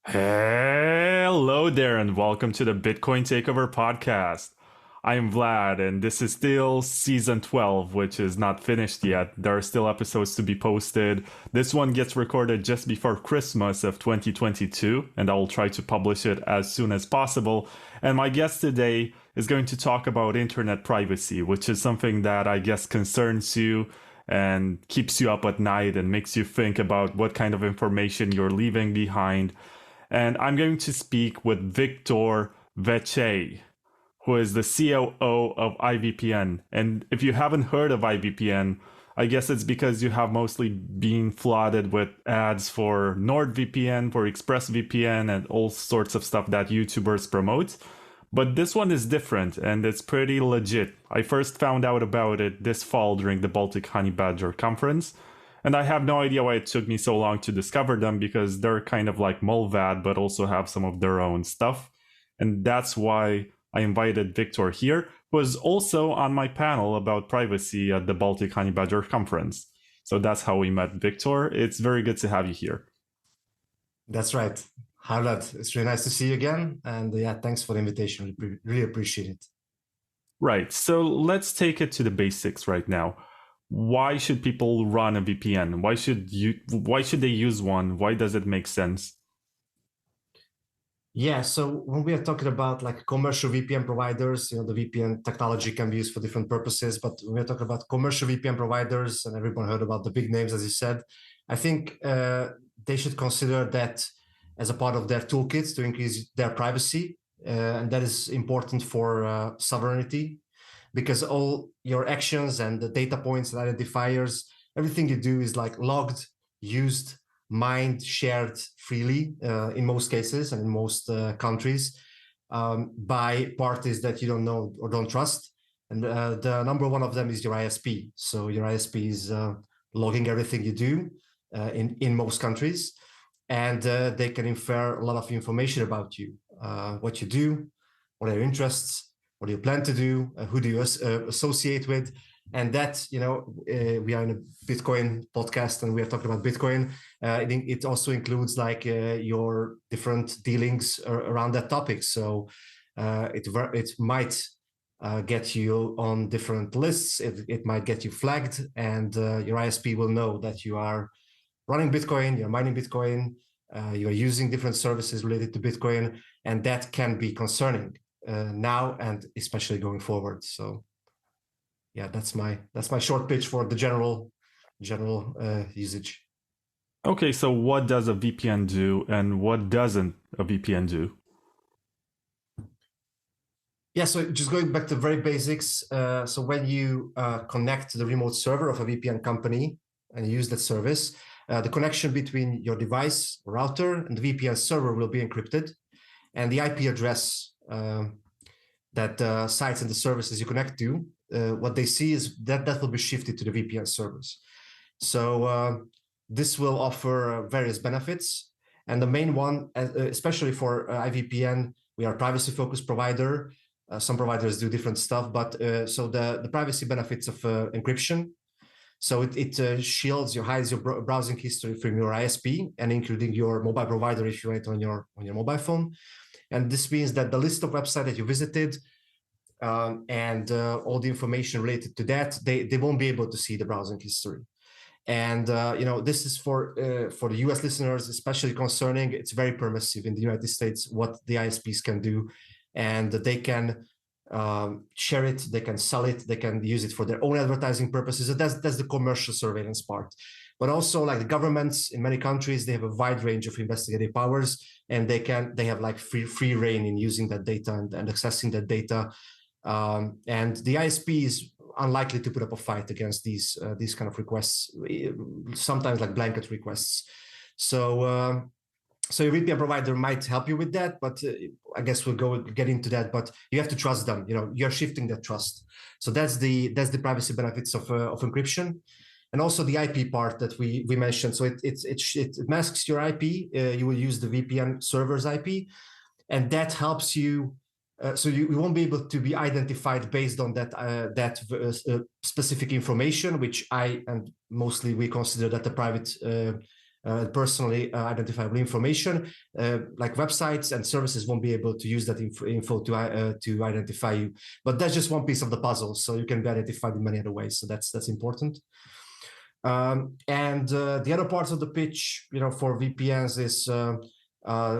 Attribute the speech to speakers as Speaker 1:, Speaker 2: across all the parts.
Speaker 1: Hello there, and welcome to the Bitcoin Takeover podcast. I'm Vlad, and this is still season 12, which is not finished yet. There are still episodes to be posted. This one gets recorded just before Christmas of 2022, and I'll try to publish it as soon as possible. And my guest today is going to talk about internet privacy, which is something that I guess concerns you and keeps you up at night and makes you think about what kind of information you're leaving behind. And I'm going to speak with Viktor Vecsei, who is the COO of IVPN. And if you haven't heard of IVPN, I guess it's because you have mostly been flooded with ads for NordVPN, for ExpressVPN, and all sorts of stuff that YouTubers promote. But this one is different, and it's pretty legit. I first found out about it this fall during the Baltic Honey Badger conference, and I have no idea why it took me so long to discover them, because they're kind of like Molvad, but also have some of their own stuff. And that's why I invited Viktor here, who was also on my panel about privacy at the Baltic Honey Badger conference. So that's how we met, Viktor. It's very good to have you here.
Speaker 2: That's right. Hi, Vlad. It's really nice to see you again. And thanks for the invitation. We really appreciate it.
Speaker 1: Right. So let's take it to the basics right now. Why should people run a VPN? Why should they use one? Why does it make sense?
Speaker 2: Yeah, so when we are talking about like commercial VPN providers, the VPN technology can be used for different purposes, but when we're talking about commercial VPN providers, and everyone heard about the big names, as you said, I think they should consider that as a part of their toolkits to increase their privacy. And that is important for sovereignty, because all your actions and the data points and identifiers, everything you do is like logged, used, mined, shared freely in most cases and in most countries by parties that you don't know or don't trust. And the number one of them is your ISP. So your ISP is logging everything you do in most countries. And they can infer a lot of information about you, what you do, what are your interests, what do you plan to do, who do you associate with. And that, we are in a Bitcoin podcast and we are talking about Bitcoin. I think it also includes like your different dealings around that topic. So it might get you on different lists. It might get you flagged, and your ISP will know that you are running Bitcoin, you're mining Bitcoin, you're using different services related to Bitcoin, and that can be concerning now and especially going forward. So yeah, that's my short pitch for the general usage.
Speaker 1: Okay, so what does a VPN do and what doesn't a VPN do?
Speaker 2: Yeah, so just going back to very basics. So when you connect to the remote server of a VPN company and use that service, the connection between your device, router, and the VPN server will be encrypted. And the IP address that sites and the services you connect to, what they see is that will be shifted to the VPN servers. So this will offer various benefits. And the main one, especially for IVPN, we are a privacy-focused provider. Some providers do different stuff, but so the privacy benefits of encryption. So it shields, hides your browsing history from your ISP and including your mobile provider if you write on your mobile phone. And this means that the list of websites that you visited and all the information related to that, they won't be able to see the browsing history. And this is for the US listeners, especially concerning. It's very permissive in the United States what the ISPs can do, and they can share it, they can sell it, they can use it for their own advertising purposes. So that's the commercial surveillance part. But also, like the governments in many countries, they have a wide range of investigative powers, and they have like free reign in using that data and accessing that data. And the ISP is unlikely to put up a fight against these kind of requests, sometimes like blanket requests. So your VPN provider might help you with that, but I guess we'll get into that. But you have to trust them. You're shifting that trust. So that's the privacy benefits of encryption, and also the IP part that we mentioned. So it masks your IP. You will use the VPN server's IP, and that helps you. So you won't be able to be identified based on that specific information, which I and mostly we consider that a private personally identifiable information. Like websites and services won't be able to use that info to identify you. But that's just one piece of the puzzle. So you can be identified in many other ways. So that's important. And the other parts of the pitch, for VPNs is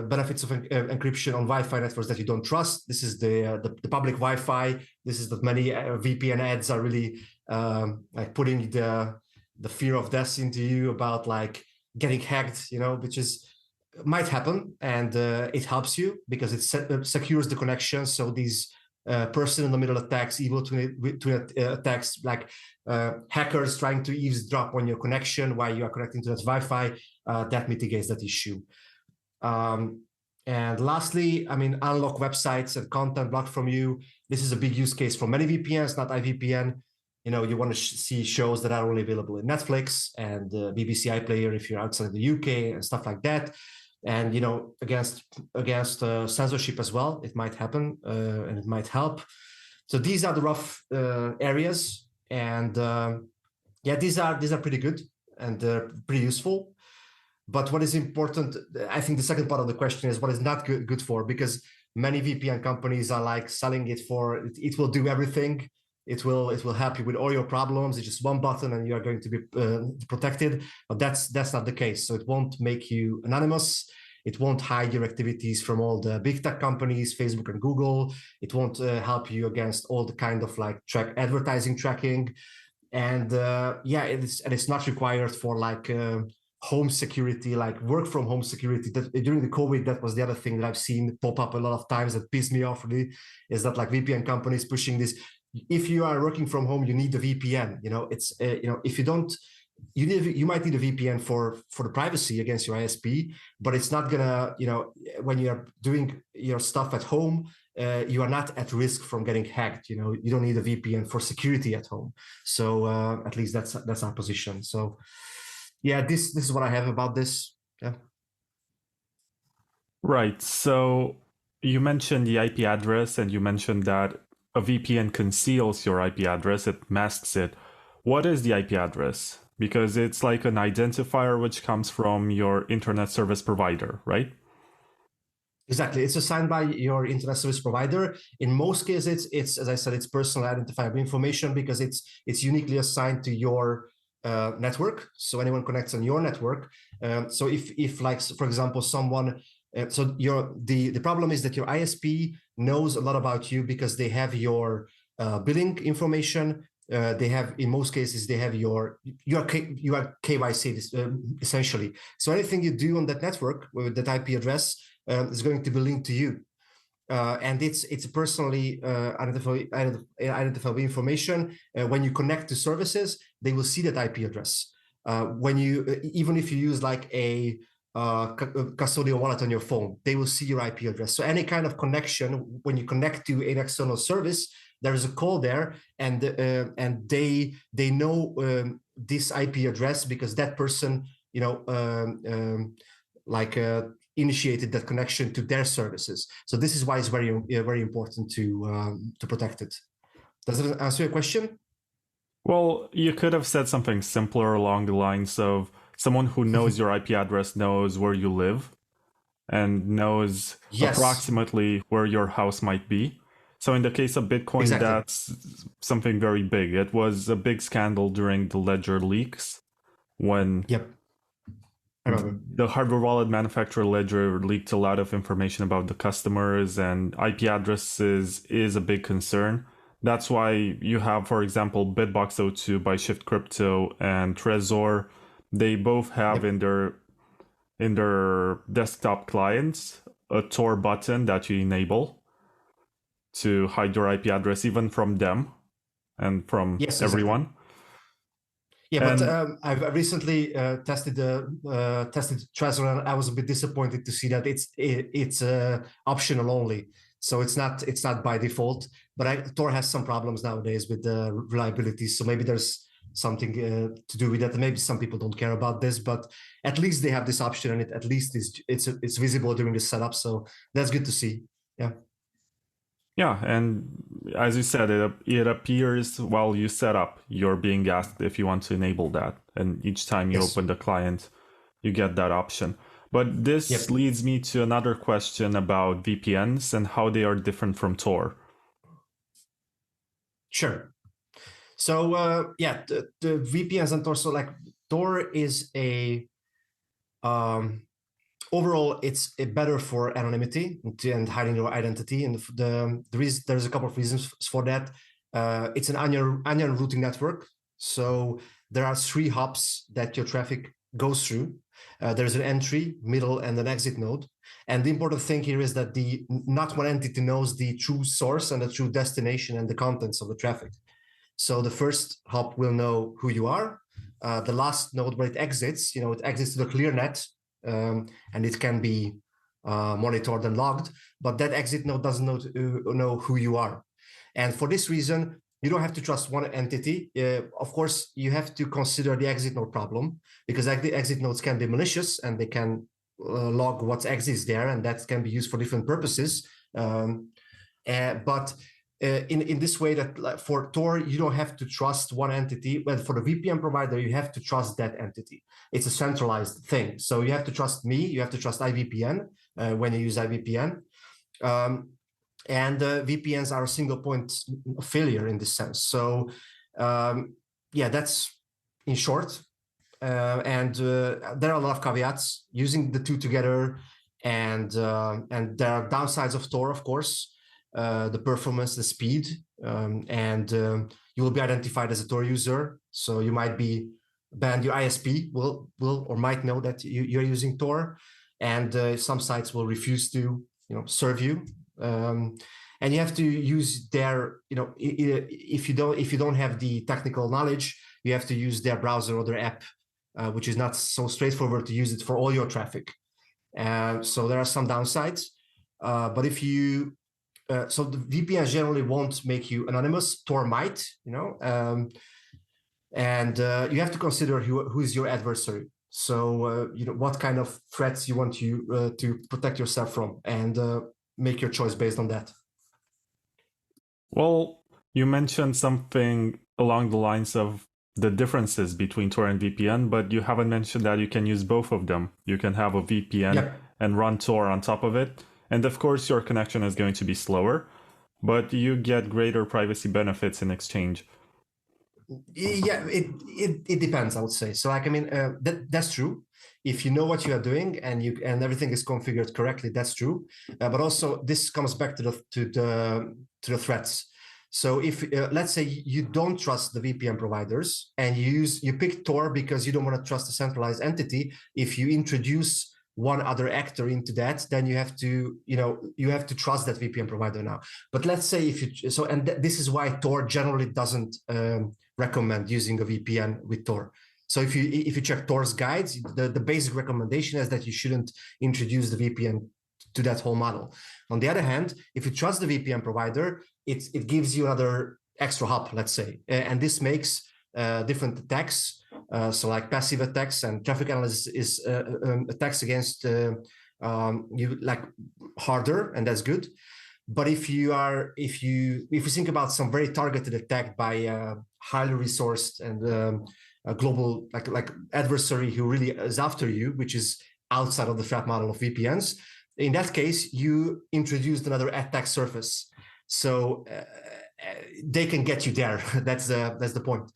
Speaker 2: benefits of encryption on Wi-Fi networks that you don't trust. This is the public Wi-Fi. This is that many VPN ads are really like putting the fear of death into you about like getting hacked, which is might happen, and it helps you because it secures the connection. So these person in the middle attacks, evil to attacks like hackers trying to eavesdrop on your connection while you are connecting to that Wi-Fi, that mitigates that issue. And lastly, unlock websites and content blocked from you. This is a big use case for many VPNs, not IVPN. You want to see shows that are only available in Netflix and BBC iPlayer if you're outside the UK and stuff like that. And against censorship as well, it might happen and it might help. So these are the rough areas, and these are pretty good and pretty useful. But what is important, I think the second part of the question is what is not good for, because many VPN companies are like selling it for it will do everything. It will help you with all your problems. It's just one button and you are going to be protected. But that's not the case. So it won't make you anonymous. It won't hide your activities from all the big tech companies, Facebook and Google. It won't help you against all the kind of like advertising tracking. And it's not required for like home security, like work from home security. That during the COVID, that was the other thing that I've seen pop up a lot of times that pissed me off really, is that like VPN companies pushing this. If you are working from home, you need a VPN. It's if you don't, you might need a VPN for the privacy against your ISP, but it's not gonna, when you are doing your stuff at home, you are not at risk from getting hacked. You don't need a VPN for security at home. So at least that's our position. So yeah, this is what I have about this. Yeah.
Speaker 1: Right. So you mentioned the IP address, and you mentioned that a VPN conceals your IP address, it masks it. What is the IP address? Because it's like an identifier which comes from your internet service provider, right?
Speaker 2: Exactly. It's assigned by your internet service provider. In most cases, it's as I said, it's personal identifiable information because it's uniquely assigned to your network. So anyone connects on your network. So if like, for example, someone, the problem is that your ISP knows a lot about you because they have your billing information. They have, in most cases, they have you are KYC essentially. So anything you do on that network with that IP address is going to be linked to you. And it's personally identifiable information. When you connect to services, they will see that IP address. When you, even if you use like a custodial wallet on your phone, they will see your IP address. So any kind of connection, when you connect to an external service, there is a call there, and they know this IP address because that person, initiated that connection to their services. So this is why it's very very important to protect it. Does it answer your question?
Speaker 1: Well, you could have said something simpler along the lines of someone who knows your IP address knows where you live and knows approximately where your house might be. So in the case of Bitcoin, that's something very big. It was a big scandal during the Ledger leaks when the hardware wallet manufacturer Ledger leaked a lot of information about the customers, and IP addresses is a big concern. That's why you have, for example, Bitbox02 by Shift Crypto and Trezor. They both have in their desktop clients a Tor button that you enable to hide your IP address even from them and from everyone.
Speaker 2: Exactly. Yeah, but I've recently tested Trezor, and I was a bit disappointed to see that it's optional only, so it's not by default. But Tor has some problems nowadays with the reliability, so maybe there's something to do with that. Maybe some people don't care about this, but at least they have this option, and at least it's visible during the setup. So that's good to see. Yeah.
Speaker 1: Yeah, and as you said, it appears while you set up, you're being asked if you want to enable that. And each time you open the client, you get that option. But this leads me to another question about VPNs and how they are different from Tor.
Speaker 2: Sure. So the VPNs and Tor. So like Tor is a overall it's better for anonymity and hiding your identity. And there's a couple of reasons for that. It's an onion routing network. So there are 3 hubs that your traffic goes through. There's an entry, middle, and an exit node. And the important thing here is that not one entity knows the true source and the true destination and the contents of the traffic. So the first hub will know who you are. The last node where it exits, it exits to the clear net, and it can be monitored and logged. But that exit node doesn't know who you are. And for this reason, you don't have to trust one entity. Of course, you have to consider the exit node problem, because the exit nodes can be malicious and they can log what exists there, and that can be used for different purposes. But in this way, that for Tor, you don't have to trust one entity. But for the VPN provider, you have to trust that entity. It's a centralized thing. So you have to trust me. You have to trust IVPN when you use IVPN. And VPNs are a single point of failure in this sense. So that's in short. And there are a lot of caveats using the two together. And there are downsides of Tor, of course. The performance, the speed, and you will be identified as a Tor user. So you might be banned. Your ISP will or might know that you're using Tor, and some sites will refuse to serve you. And you have to use their if you don't have the technical knowledge, you have to use their browser or their app, which is not so straightforward to use it for all your traffic. So there are some downsides, but if you so the VPN generally won't make you anonymous. Tor might, and you have to consider who is your adversary. So what kind of threats you want to protect yourself from, and make your choice based on that.
Speaker 1: Well, you mentioned something along the lines of the differences between Tor and VPN, but you haven't mentioned that you can use both of them. You can have a VPN and run Tor on top of it. And of course, your connection is going to be slower, but you get greater privacy benefits in exchange.
Speaker 2: Yeah, it depends, I would say. So, that's true. If you know what you are doing and everything is configured correctly, that's true. But also, this comes back to the threats. So, if let's say you don't trust the VPN providers and you pick Tor because you don't want to trust a centralized entity, if you introduce one other actor into that, then you have to trust that VPN provider now. But let's say this is why Tor generally doesn't recommend using a VPN with Tor. So if you check Tor's guides, the basic recommendation is that you shouldn't introduce the VPN to that whole model. On the other hand, if you trust the VPN provider, it gives you another extra hub, let's say, and this makes different attacks. So like passive attacks and traffic analysis is attacks against you like harder, and that's good. But if you think about some very targeted attack by a highly resourced and a global like adversary who really is after you, which is outside of the threat model of VPNs, in that case you introduced another attack surface, so they can get you there. That's the point.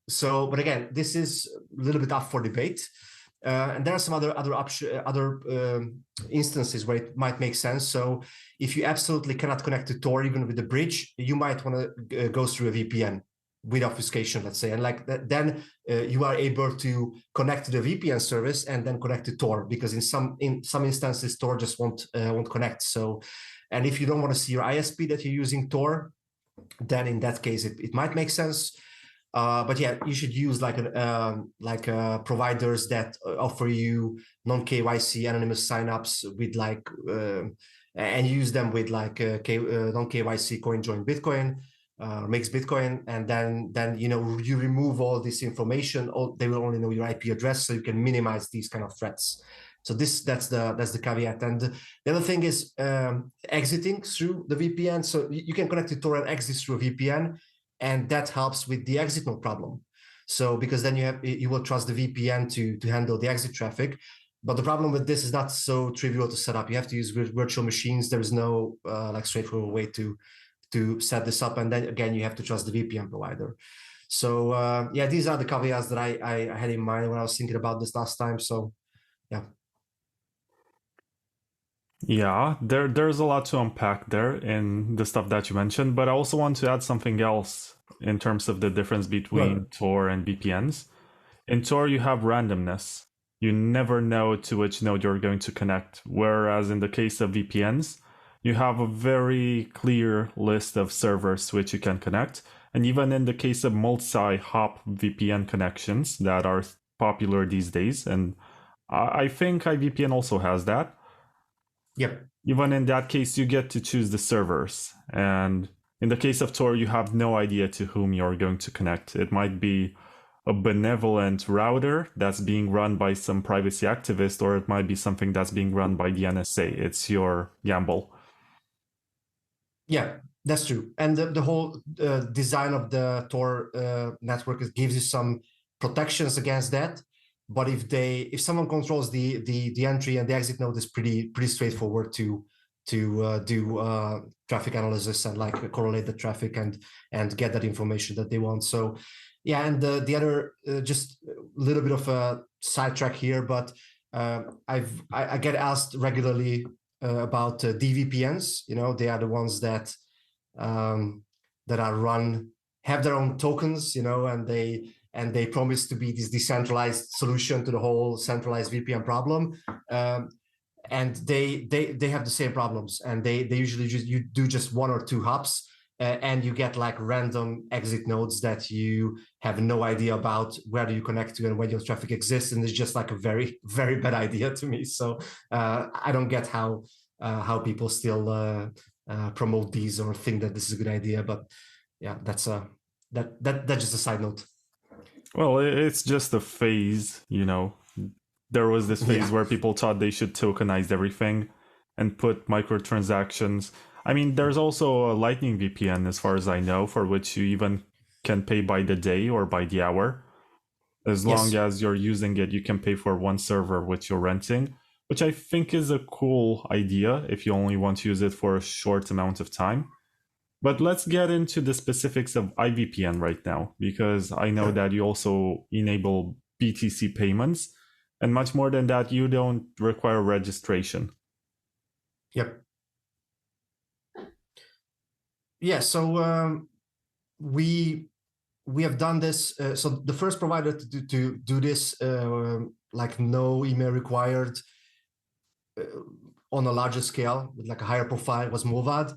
Speaker 2: So, but again, this is a little bit up for debate, and there are some other instances where it might make sense. So, if you absolutely cannot connect to Tor even with the bridge, you might want to go through a VPN with obfuscation, let's say, and then you are able to connect to the VPN service and then connect to Tor, because in some instances Tor just won't connect. So, and if you don't want to see your ISP that you're using Tor, then in that case it might make sense. But yeah, you should use providers that offer you non-KYC anonymous signups with and use them with non-KYC coin join Bitcoin, makes Bitcoin, and then you remove all this information. They will only know your IP address, so you can minimize these kind of threats. So that's the caveat. And the other thing is exiting through the VPN. So you can connect to Tor and exit through a VPN. And that helps with the exit node problem. So because then you will trust the VPN to handle the exit traffic. But the problem with this is not so trivial to set up. You have to use virtual machines. There is no like straightforward way to set this up, and then again you have to trust the VPN provider. So yeah, these are the caveats that I had in mind when I was thinking about this last time. So yeah.
Speaker 1: Yeah, there's a lot to unpack there in the stuff that you mentioned, but I also want to add something else in terms of the difference between
Speaker 2: Good.
Speaker 1: Tor and VPNs. In Tor, you have randomness. You never know to which node you're going to connect. Whereas in the case of VPNs, you have a very clear list of servers to which you can connect. And even in the case of multi-hop VPN connections that are popular these days, and I think IVPN also has that.
Speaker 2: Yep.
Speaker 1: Even in that case, you get to choose the servers. And in the case of Tor, you have no idea to whom you're going to connect. It might be a benevolent router that's being run by some privacy activist, or it might be something that's being run by the NSA. It's your gamble.
Speaker 2: Yeah, that's true. And the whole design of the Tor network gives you some protections against that. But if someone controls the entry and the exit node, is pretty straightforward to do traffic analysis and like correlate the traffic and get that information that they want. So yeah, and the other just a little bit of a sidetrack here, but I get asked regularly about DVPNs. You know, they are the ones that that are run, have their own tokens, you know, and they promise to be this decentralized solution to the whole centralized VPN problem. And they have the same problems, and they usually you do just one or two hops, and you get like random exit nodes that you have no idea about where do you connect to and where your traffic exists, and it's just like a very bad idea to me. So I don't get how people still promote these or think that this is a good idea. But yeah, that's just a side note.
Speaker 1: Well, it's just a phase, you know. There was this phase
Speaker 2: Yeah.
Speaker 1: where people thought they should tokenize everything and put microtransactions. I mean, there's also a Lightning VPN, as far as I know, for which you even can pay by the day or by the hour. As long
Speaker 2: Yes.
Speaker 1: as you're using it, you can pay for one server which you're renting, which I think is a cool idea if you only want to use it for a short amount of time. But let's get into the specifics of IVPN right now, because I know that you also enable BTC payments. And much more than that, you don't require registration.
Speaker 2: Yep. Yeah. So we have done this. So the first provider to do this, like no email required on a larger scale with like a higher profile, was Movad,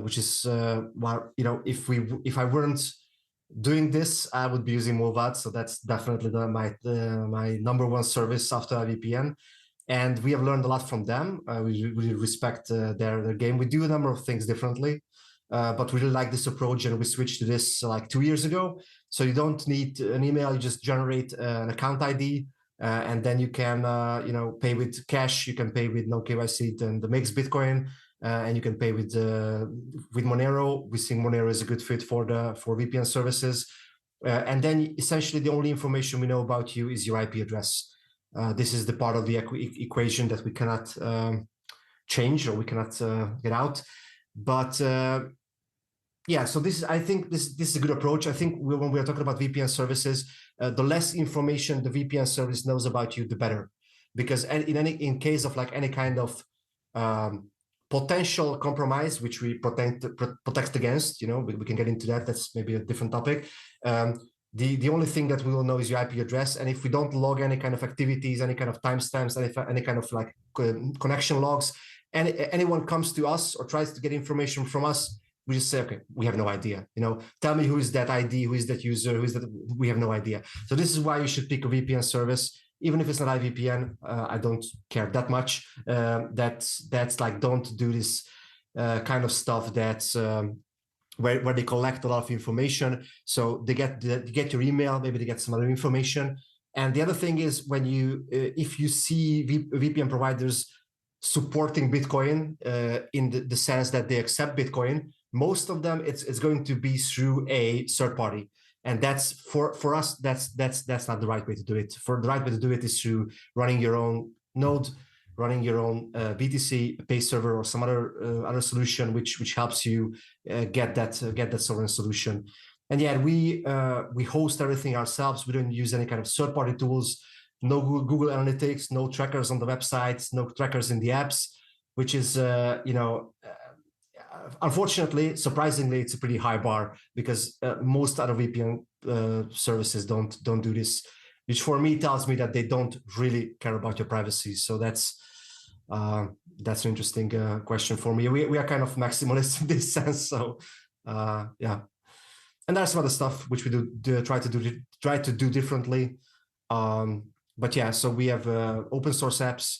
Speaker 2: which is well, you know, if I weren't doing this, I would be using Movad. So that's definitely my number one service after IVPN. And we have learned a lot from them. We really respect their game. We do a number of things differently, but we really like this approach, and we switched to this like 2 years ago. So you don't need an email; you just generate an account ID, and then you can you know, pay with cash. You can pay with no KYC and the mixed Bitcoin, and you can pay with Monero. We think Monero is a good fit for VPN services. And then essentially the only information we know about you is your IP address. This is the part of the equation that we cannot change, or we cannot get out. But yeah, so I think this is a good approach. I think when we are talking about VPN services, the less information the VPN service knows about you, the better, because in case of like any kind of potential compromise, which we protect against, you know, we can get into that. That's maybe a different topic. The only thing that we will know is your IP address, and if we don't log any kind of activities, any kind of timestamps, any kind of like connection logs, and anyone comes to us or tries to get information from us, we just say, okay, we have no idea. You know, tell me who is that ID, who is that user, who is that? We have no idea. So this is why you should pick a VPN service, even if it's not IVPN. I don't care that much. That's like, don't do this kind of stuff that's where they collect a lot of information. So they get your email, maybe they get some other information. And the other thing is, when you if you see VPN providers supporting Bitcoin in the sense that they accept Bitcoin, most of them it's going to be through a third party. And that's for us, that's not the right way to do it. For the right way to do it is through running your own node, running your own BTC pay server or some other solution which helps you get that sovereign solution. And yeah, we host everything ourselves. We don't use any kind of third-party tools. No Google Analytics, no trackers on the websites, no trackers in the apps, which is unfortunately, surprisingly, it's a pretty high bar because most other VPN services don't do this, which for me tells me that they don't really care about your privacy. So that's an interesting question for me. We are kind of maximalists in this sense. So yeah, and there's some other stuff which we try to do differently. But yeah, so we have open source apps.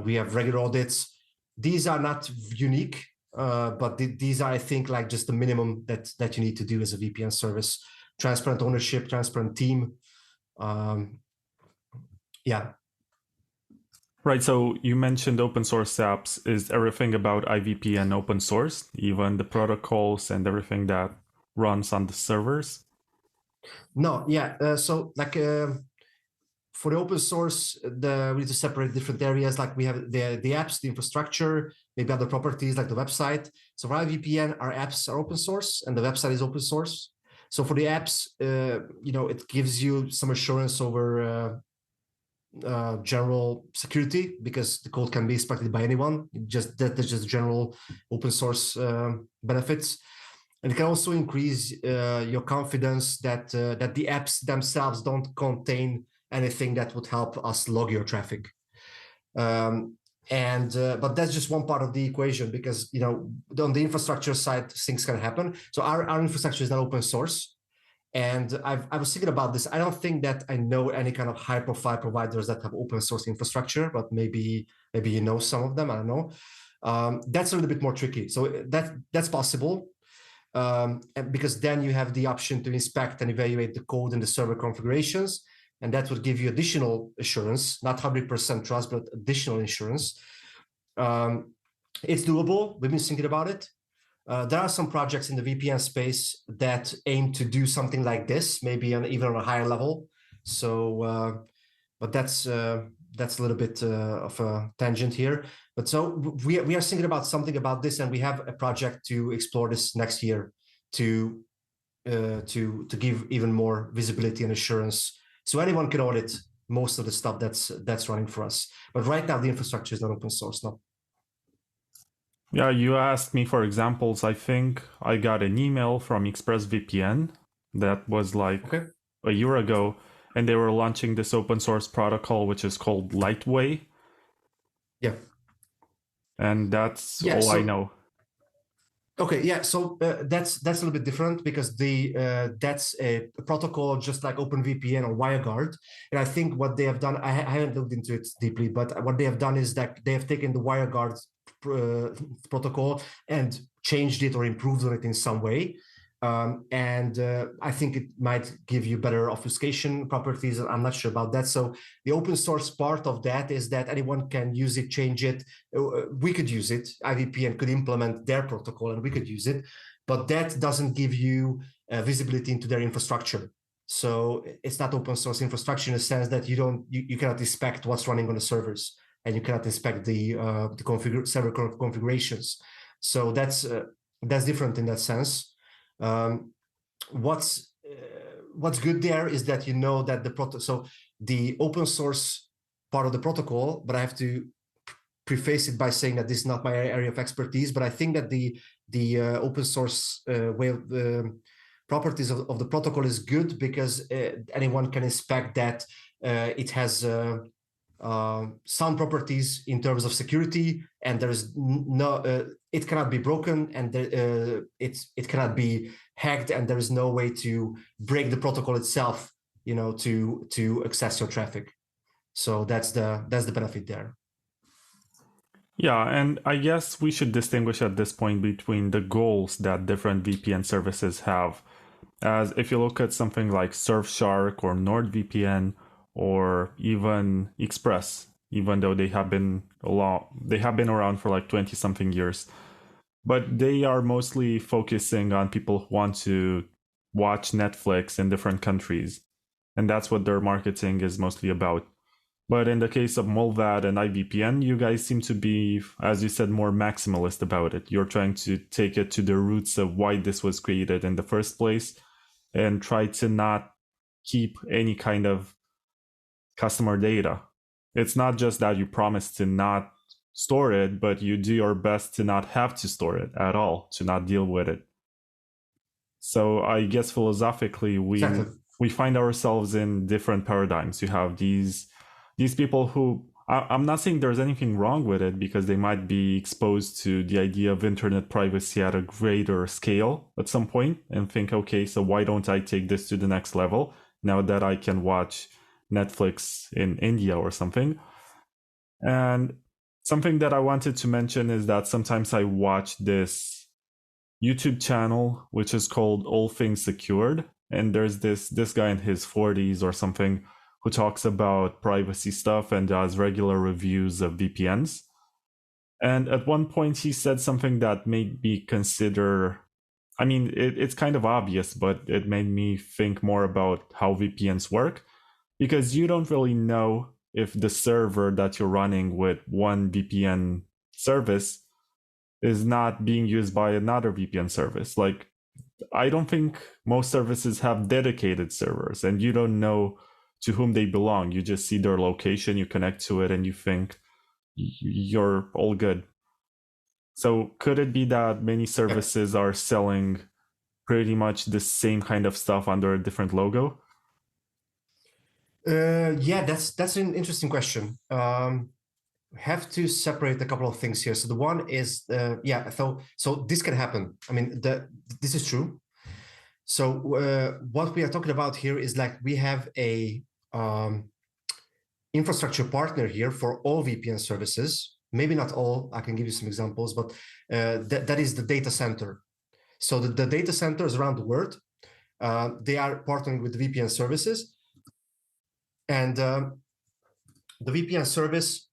Speaker 2: We have regular audits. These are not unique. But these are, I think, like just the minimum that you need to do as a VPN service. Transparent ownership, transparent team. Yeah.
Speaker 1: Right, so you mentioned open source apps. Is everything about IVPN open source, even the protocols and everything that runs on the servers?
Speaker 2: No, yeah. So like for the open source, we need to separate different areas. Like we have the apps, the infrastructure, maybe other properties like the website. So for IVPN, our apps are open source and the website is open source. So for the apps, it gives you some assurance over general security because the code can be inspected by anyone. That's just general open source benefits. And it can also increase your confidence that the apps themselves don't contain anything that would help us log your traffic. But that's just one part of the equation because on the infrastructure side things can happen. So our infrastructure is not open source, and I was thinking about this. I don't think that I know any kind of high profile providers that have open source infrastructure, but maybe you know some of them. I don't know. That's a little bit more tricky. So that's possible. And because then you have the option to inspect and evaluate the code and the server configurations, and that would give you additional assurance, not 100% trust, but additional insurance. It's doable. We've been thinking about it. There are some projects in the VPN space that aim to do something like this, maybe even on a higher level. So, but that's a little bit of a tangent here. But so we are thinking about something about this, and we have a project to explore this next year to give even more visibility and assurance, so anyone can audit most of the stuff that's running for us. But right now, the infrastructure is not open source. No.
Speaker 1: Yeah, you asked me for examples. I think I got an email from ExpressVPN that was like a year ago, and they were launching this open source protocol, which is called Lightway.
Speaker 2: Yeah.
Speaker 1: And that's all I know.
Speaker 2: Okay, yeah, so that's a little bit different because that's a protocol just like OpenVPN or WireGuard. And I think what they have done, I haven't looked into it deeply, but what they have done is that they have taken the WireGuard protocol and changed it or improved on it in some way. And I think it might give you better obfuscation properties. I'm not sure about that. So the open source part of that is that anyone can use it, change it. We could use it. IVPN could implement their protocol and we could use it. But that doesn't give you visibility into their infrastructure. So it's not open source infrastructure in the sense that you cannot inspect what's running on the servers and you cannot inspect the server configurations. So that's different in that sense. What's good there is that that so the open source part of the protocol, but I have to preface it by saying that this is not my area of expertise, but I think that the open source way of properties of the protocol is good because anyone can inspect that it has sound properties in terms of security, and there's no it cannot be broken, and it cannot be hacked, and there is no way to break the protocol itself, to access your traffic. So that's the benefit there.
Speaker 1: Yeah, and I guess we should distinguish at this point between the goals that different VPN services have. As if you look at something like Surfshark or NordVPN or even Express, even though they have been around for like 20 something years, but they are mostly focusing on people who want to watch Netflix in different countries. And that's what their marketing is mostly about. But in the case of Molvad and IVPN, you guys seem to be, as you said, more maximalist about it. You're trying to take it to the roots of why this was created in the first place and try to not keep any kind of customer data. It's not just that you promise to not store it, but you do your best to not have to store it at all, to not deal with it. So I guess philosophically, we find ourselves in different paradigms. You have these people who, I'm not saying there's anything wrong with it, because they might be exposed to the idea of internet privacy at a greater scale at some point and think, okay, so why don't I take this to the next level now that I can watch Netflix in India or something. And something that I wanted to mention is that sometimes I watch this YouTube channel which is called All Things Secured, and there's this guy in his 40s or something who talks about privacy stuff and does regular reviews of VPNs. And at one point he said something that made me consider, I mean, it's kind of obvious, but it made me think more about how VPNs work, because you don't really know if the server that you're running with one VPN service is not being used by another VPN service. Like, I don't think most services have dedicated servers, and you don't know to whom they belong. You just see their location, you connect to it, and you think you're all good. So could it be that many services are selling pretty much the same kind of stuff under a different logo?
Speaker 2: Yeah, that's an interesting question. Have to separate a couple of things here. So the one is, so this can happen. I mean, this is true. So what we are talking about here is like we have a infrastructure partner here for all VPN services. Maybe not all. I can give you some examples, but that is the data center. So the data centers around the world, they are partnering with the VPN services. And the VPN service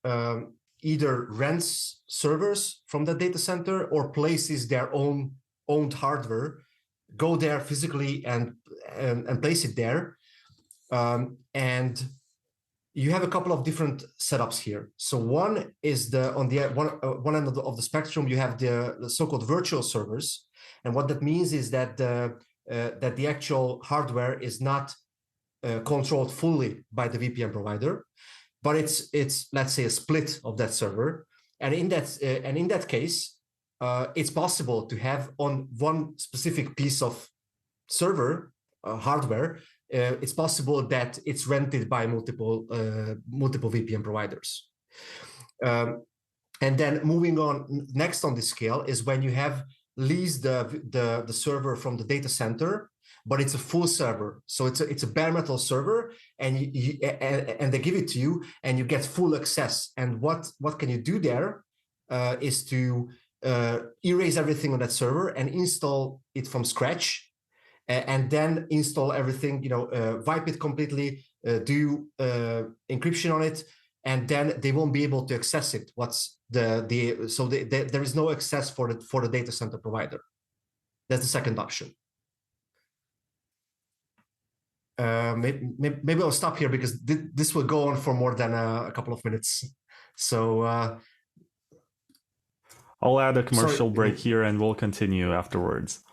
Speaker 2: either rents servers from the data center or places their owned hardware, go there physically and place it there. And you have a couple of different setups here. So one is on the one end of the spectrum, you have the so-called virtual servers, and what that means is that the actual hardware is not controlled fully by the VPN provider, but it's let's say a split of that server, and in that case, it's possible to have on one specific piece of server hardware. It's possible that it's rented by multiple VPN providers. And then moving on, next on the scale is when you have leased the server from the data center, but it's a full server. So it's a bare metal server, and and they give it to you, and you get full access. And what can you do there is to erase everything on that server and install it from scratch, and then install everything. Wipe it completely, do encryption on it, and then they won't be able to access it. There is no access for the data center provider. That's the second option. Maybe I'll stop here because this will go on for more than a couple of minutes. So
Speaker 1: I'll add a commercial break here and we'll continue afterwards.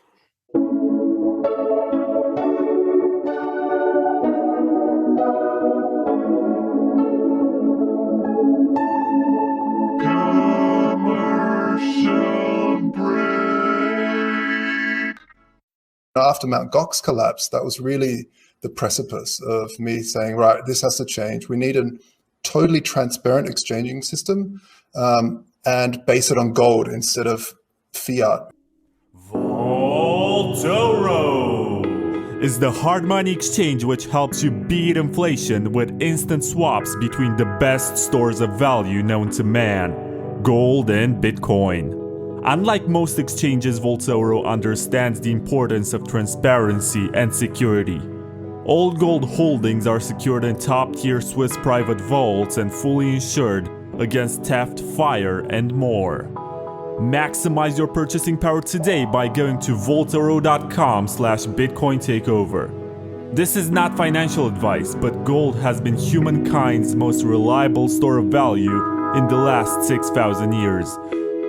Speaker 3: After Mt. Gox collapsed, that was really the precipice of me saying, right, this has to change. We need a totally transparent exchanging system and base it on gold instead of fiat.
Speaker 1: Vaultoro is the hard money exchange which helps you beat inflation with instant swaps between the best stores of value known to man, gold and Bitcoin. Unlike most exchanges, Vaultoro understands the importance of transparency and security. All gold holdings are secured in top-tier Swiss private vaults and fully insured against theft, fire, and more. Maximize your purchasing power today by going to voltoro.com/Bitcoin takeover. This is not financial advice, but gold has been humankind's most reliable store of value in the last 6,000 years.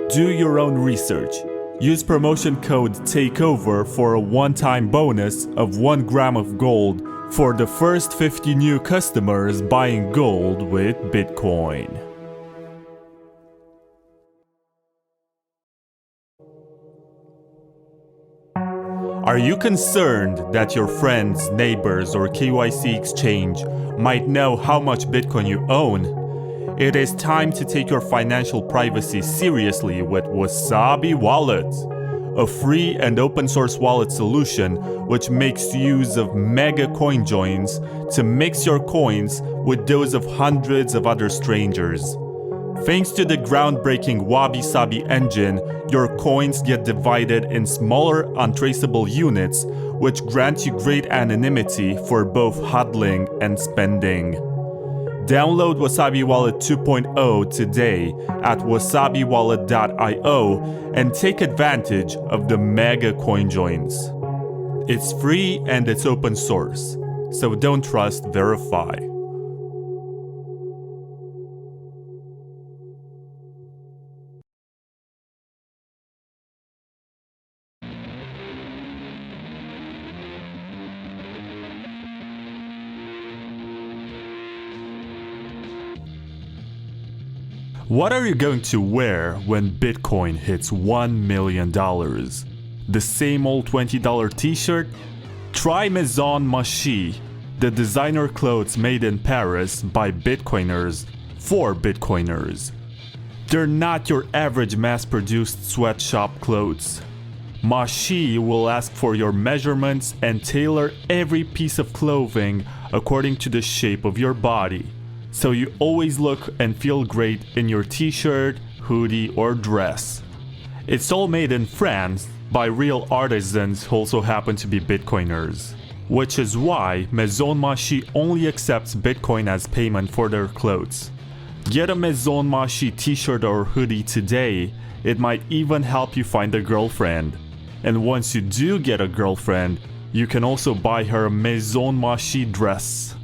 Speaker 1: Do your own research. Use promotion code TAKEOVER for a one-time bonus of 1 gram of gold for the first 50 new customers buying gold with Bitcoin. Are you concerned that your friends, neighbors, or KYC exchange might know how much Bitcoin you own? It is time to take your financial privacy seriously with Wasabi Wallet, a free and open source wallet solution which makes use of mega coin joins to mix your coins with those of hundreds of other strangers. Thanks to the groundbreaking Wabi Sabi engine, your coins get divided in smaller, untraceable units, which grant you great anonymity for both hodling and spending. Download Wasabi Wallet 2.0 today at wasabiwallet.io and take advantage of the mega coin joins. It's free and it's open source, so don't trust, verify. What are you going to wear when Bitcoin hits $1 million? The same old $20 t-shirt? Try Maison Machi, the designer clothes made in Paris by Bitcoiners for Bitcoiners. They're not your average mass-produced sweatshop clothes. Machi will ask for your measurements and tailor every piece of clothing according to the shape of your body, so you always look and feel great in your t-shirt, hoodie, or dress. It's all made in France by real artisans who also happen to be Bitcoiners, which is why Maison Machi only accepts Bitcoin as payment for their clothes. Get a Maison Machi t-shirt or hoodie today. It might even help you find a girlfriend. And once you do get a girlfriend, you can also buy her a Maison Machi dress.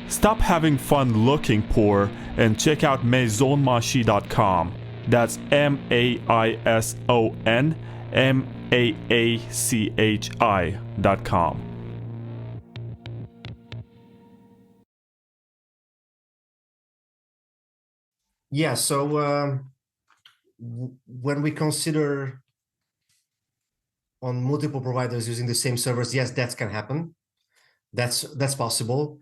Speaker 1: Stop having fun looking poor and check out maisonmachi.com. That's MAISON MAACHI.com.
Speaker 2: Yeah, so when we consider on multiple providers using the same servers, yes, that can happen. That's possible.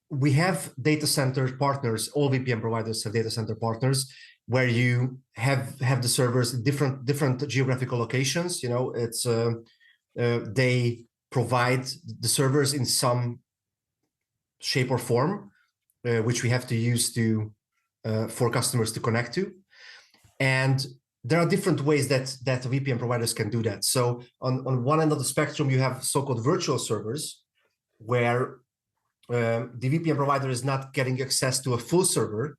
Speaker 2: We have data center partners. All VPN providers have data center partners where you have the servers in different geographical locations. You know, it's they provide the servers in some shape or form, which we have to use to for customers to connect to. And there are different ways that VPN providers can do that. So on one end of the spectrum, you have so-called virtual servers, where the VPN provider is not getting access to a full server,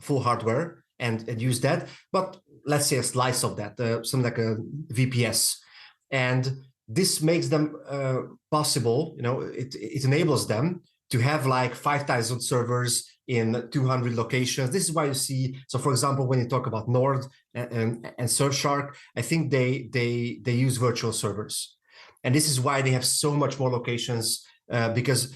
Speaker 2: full hardware, and use that, but let's say a slice of that, something like a VPS. And this makes them possible, you know, it enables them to have like 5,000 servers in 200 locations. This is why you see, so for example, when you talk about Nord and Surfshark, I think they use virtual servers. And this is why they have so much more locations, because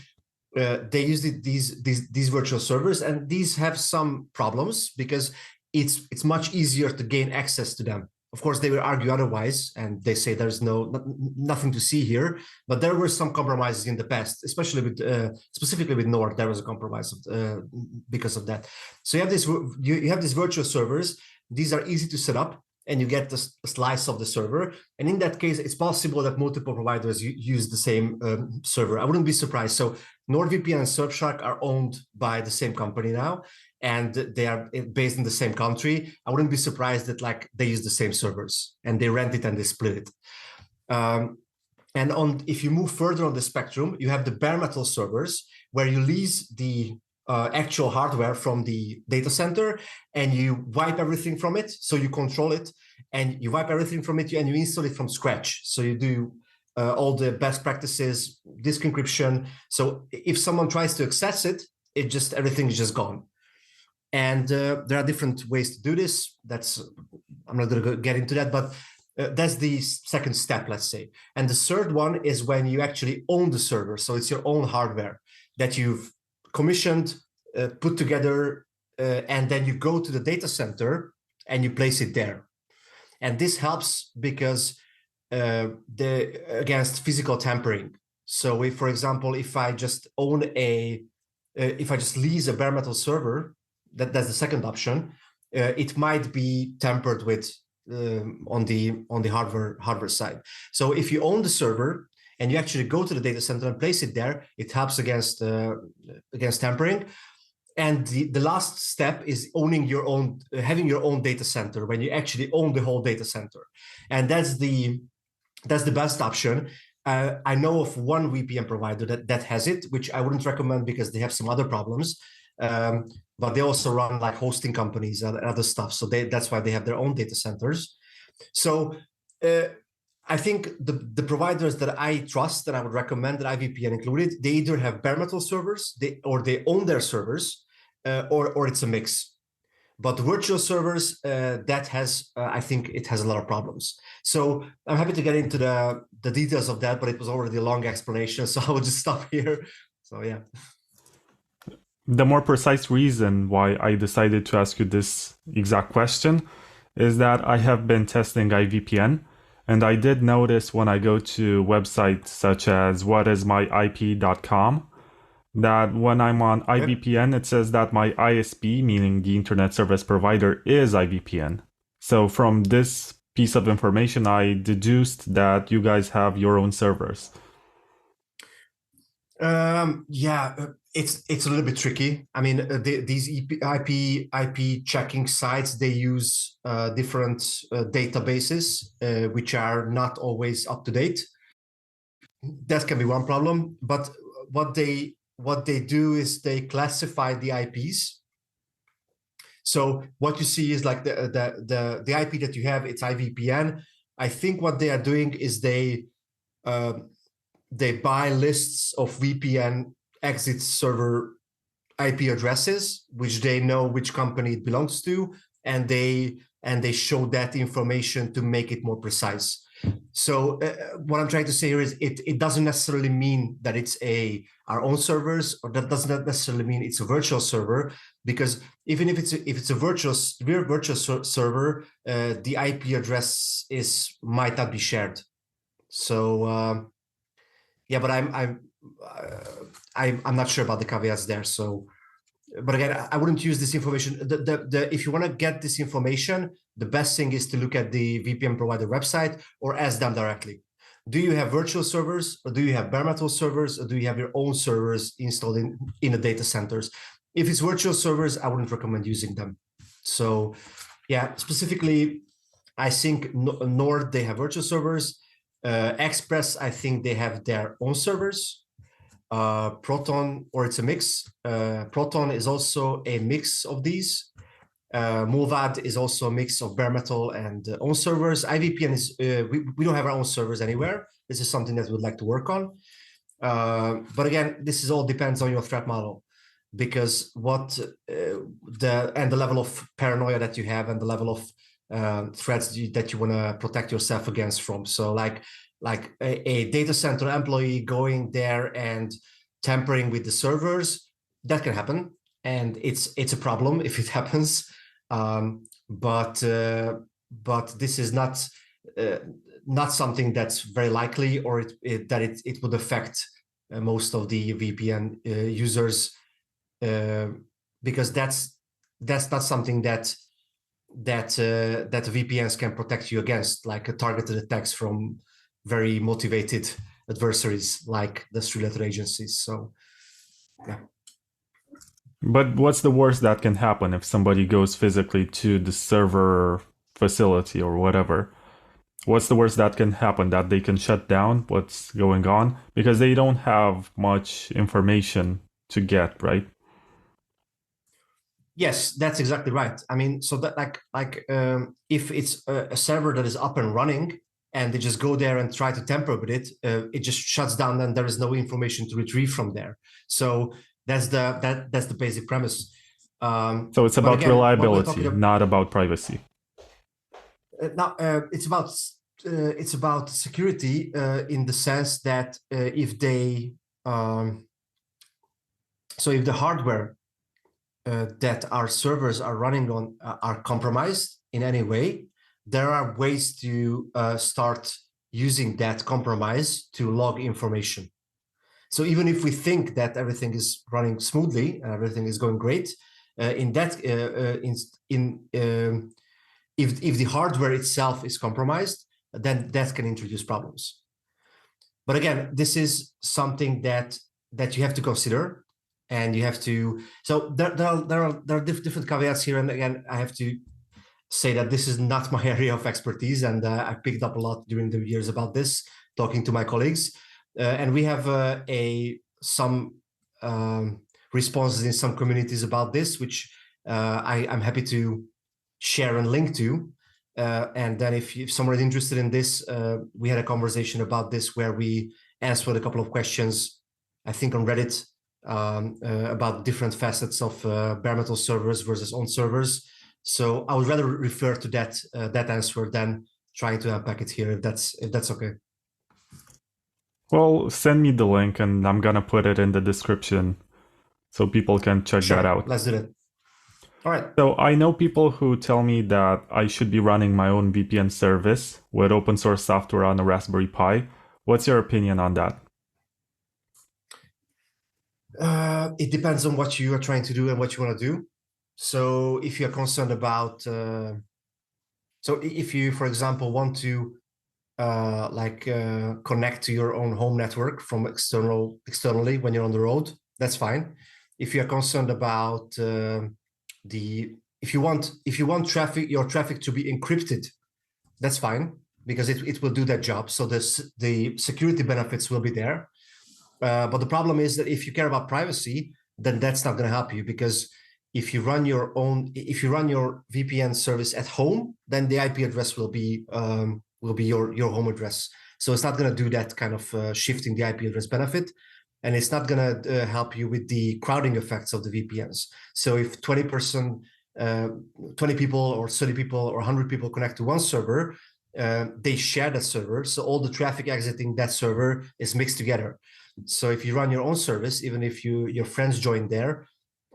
Speaker 2: they use these virtual servers, and these have some problems because it's much easier to gain access to them. Of course, they will argue otherwise, and they say there's nothing to see here. But there were some compromises in the past, especially with specifically with Nord. There was a compromise because of that. So you have these virtual servers. These are easy to set up, and you get a slice of the server. And in that case, it's possible that multiple providers use the same server. I wouldn't be surprised. So NordVPN and Surfshark are owned by the same company now, and they are based in the same country. I wouldn't be surprised that like they use the same servers and they rent it and they split it. And if you move further on the spectrum, you have the bare metal servers where you lease the actual hardware from the data center, and you wipe everything from it. So you control it, and you wipe everything from it, and you install it from scratch. So you do all the best practices, disk encryption. So if someone tries to access it, everything is just gone. And there are different ways to do this. I'm not going to get into that, but that's the second step, let's say. And the third one is when you actually own the server. So it's your own hardware that you've commissioned, put together, and then you go to the data center and you place it there. And this helps because against physical tampering. So if, for example, if I just lease a bare metal server, that's the second option. It might be tampered with on the hardware side. So if you own the server and you actually go to the data center and place it there, it helps against tampering. And the last step is having your own data center, when you actually own the whole data center, and that's the best option. I know of one VPN provider that has it, which I wouldn't recommend because they have some other problems. But they also run like hosting companies and other stuff. So that's why they have their own data centers. So I think the providers that I trust and I would recommend, that IVPN included, they either have bare metal servers, or they own their servers, or it's a mix. But virtual servers, I think it has a lot of problems. So I'm happy to get into the details of that, but it was already a long explanation, so I will just stop here. So yeah.
Speaker 1: The more precise reason why I decided to ask you this exact question is that I have been testing IVPN, and I did notice when I go to websites such as whatismyip.com that when I'm on IVPN, it says that my ISP, meaning the internet service provider, is IVPN. So from this piece of information, I deduced that you guys have your own servers.
Speaker 2: It's a little bit tricky. I mean, these IP checking sites, they use different databases, which are not always up to date. That can be one problem. But what they do is they classify the IPs. So what you see is like the IP that you have, it's IVPN. I think what they are doing is they buy lists of VPN exit server IP addresses, which they know which company it belongs to, and they show that information to make it more precise. So what I'm trying to say here is it doesn't necessarily mean that it's our own servers, or that doesn't necessarily mean it's a virtual server, because even if it's a virtual server, the IP address might not be shared. So yeah, but I'm not sure about the caveats there. So, but again, I wouldn't use this information. If you want to get this information, the best thing is to look at the VPN provider website or ask them directly. Do you have virtual servers, or do you have bare metal servers, or do you have your own servers installed in the data centers? If it's virtual servers, I wouldn't recommend using them. So yeah, specifically, I think Nord, they have virtual servers. Express, I think they have their own servers. Proton, or it's a mix. Proton is also a mix of these. Mulvad is also a mix of bare metal and own servers. IVPN is, we don't have our own servers anywhere. This is something that we'd like to work on. But again, this all depends on your threat model, because the level of paranoia that you have, and the level of threats that you want to protect yourself against from. So like a data center employee going there and tampering with the servers, that can happen, and it's a problem if it happens. But this is not something that's very likely, or it would affect most of the VPN users, because that's not something that VPNs can protect you against, like a targeted attacks from very motivated adversaries like the three-letter agencies. So yeah.
Speaker 1: But what's the worst that can happen if somebody goes physically to the server facility or whatever? What's the worst that can happen? That they can shut down what's going on because they don't have much information to get, right?
Speaker 2: Yes, that's exactly right. I mean, so that if it's a server that is up and running and they just go there and try to tamper with it, it just shuts down and there is no information to retrieve from there. So that's the basic premise.
Speaker 1: So it's
Speaker 2: But
Speaker 1: about
Speaker 2: again, what we're talking
Speaker 1: reliability,
Speaker 2: about
Speaker 1: not about privacy.
Speaker 2: now, it's about security in the sense that if they so if the hardware that our servers are running on are compromised in any way, there are ways to start using that compromise to log information. So even if we think that everything is running smoothly and everything is going great, if the hardware itself is compromised, then that can introduce problems. But again, this is something that you have to consider, and you have to. So there are different caveats here, and again, I have to say that this is not my area of expertise, and I picked up a lot during the years about this, talking to my colleagues, and we have some responses in some communities about this, which I'm happy to share and link to. And then if someone is interested in this, we had a conversation about this where we answered a couple of questions, I think on Reddit, about different facets of bare metal servers versus on servers. So I would rather refer to that answer than trying to unpack it here, if that's okay.
Speaker 1: Well, send me the link and I'm gonna put it in the description so people can check that out.
Speaker 2: Let's do that. All right.
Speaker 1: So I know people who tell me that I should be running my own VPN service with open source software on a Raspberry Pi. What's your opinion on that?
Speaker 2: It depends on what you are trying to do and what you want to do. So if you're concerned about, so if you, for example, want to connect to your own home network from externally when you're on the road, that's fine. If you're concerned about if you want your traffic to be encrypted, that's fine, because it will do that job. So the security benefits will be there. But the problem is that if you care about privacy, then that's not going to help you, because if you run your VPN service at home, then the IP address will be your home address. So it's not going to do that kind of shifting the IP address benefit, and it's not going to help you with the crowding effects of the VPNs. So if 20 people or 30 people or 100 people connect to one server, they share that server, so all the traffic exiting that server is mixed together. So if you run your own service, even if your friends join there,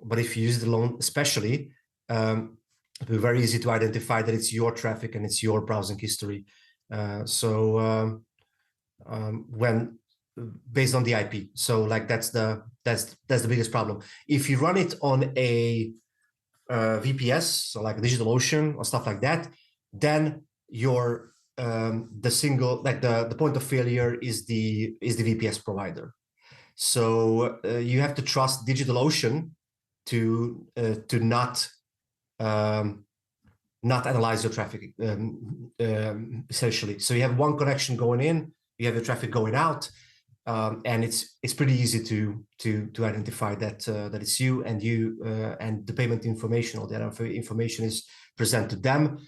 Speaker 2: but if you use it alone, especially, it'll be very easy to identify that it's your traffic and it's your browsing history. When based on the IP, so like that's the biggest problem. If you run it on a VPS, so like DigitalOcean or stuff like that, then your the point of failure is the VPS provider. So you have to trust DigitalOcean to not analyze your traffic, essentially. So you have one connection going in, you have your traffic going out, and it's pretty easy to identify that it's you, and the payment information or the other information is presented to them.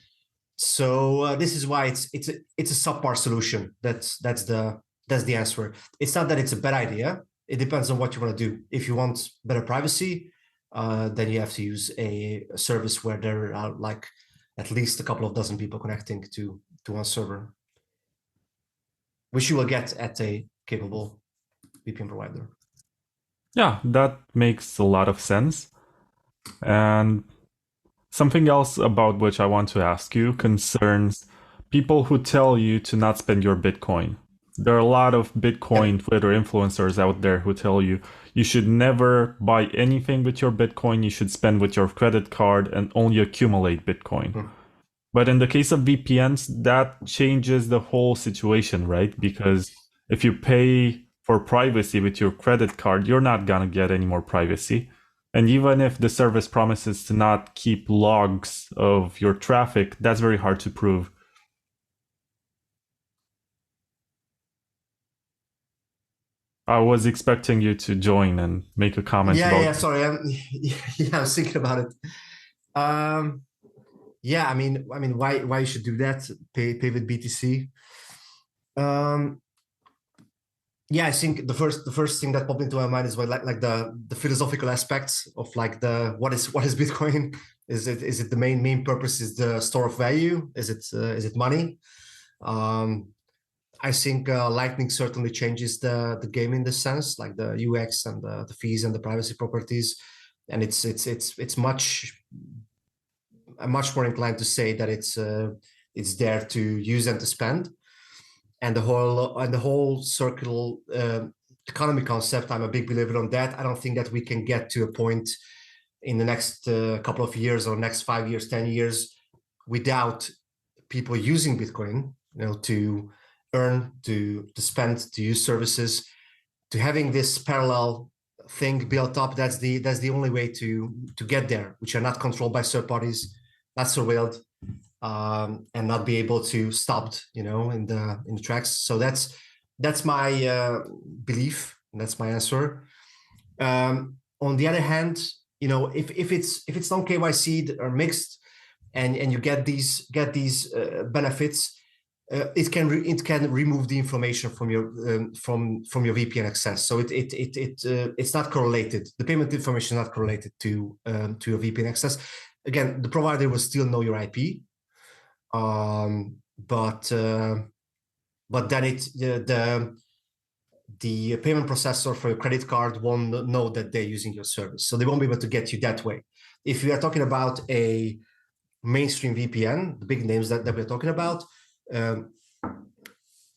Speaker 2: So this is why it's a subpar solution. That's the answer. It's not that it's a bad idea. It depends on what you want to do. If you want better privacy, then you have to use a service where there are like at least a couple of dozen people connecting to one server, which you will get at a capable VPN provider.
Speaker 1: Yeah, that makes a lot of sense. And something else about which I want to ask you concerns people who tell you to not spend your Bitcoin. There are a lot of Bitcoin Twitter influencers out there who tell you should never buy anything with your Bitcoin, you should spend with your credit card and only accumulate Bitcoin. But in the case of VPNs, that changes the whole situation, right? Because if you pay for privacy with your credit card, you're not gonna get any more privacy. And even if the service promises to not keep logs of your traffic, that's very hard to prove. I was expecting you to join and make a comment
Speaker 2: Yeah,
Speaker 1: about
Speaker 2: yeah. Sorry, yeah, I was thinking about it. Um, yeah, why you should do that? Pay with BTC. Um, yeah, I think the first thing that popped into my mind is like the philosophical aspects of like the what is Bitcoin? Is it the main purpose is the store of value? Is it money? Um, I think Lightning certainly changes the game in this sense, like the UX and the fees and the privacy properties, and it's I'm much more inclined to say that it's there to use and to spend, and the whole circle economy concept. I'm a big believer on that. I don't think that we can get to a point in the next couple of years or next 5 years, 10 years, without people using Bitcoin, to earn, to spend, to use services, to having this parallel thing built up. That's the only way to get there, which are not controlled by third parties, not surveilled, and not be able to stopped, in the tracks. So that's my belief, and that's my answer. On the other hand, if it's non KYC or mixed, and you get these benefits, it can remove the information from your VPN access. So it's not correlated. The payment information is not correlated to your VPN access. Again, the provider will still know your IP, but then the payment processor for your credit card won't know that they're using your service, so they won't be able to get you that way. If we are talking about a mainstream VPN, the big names that we're talking about,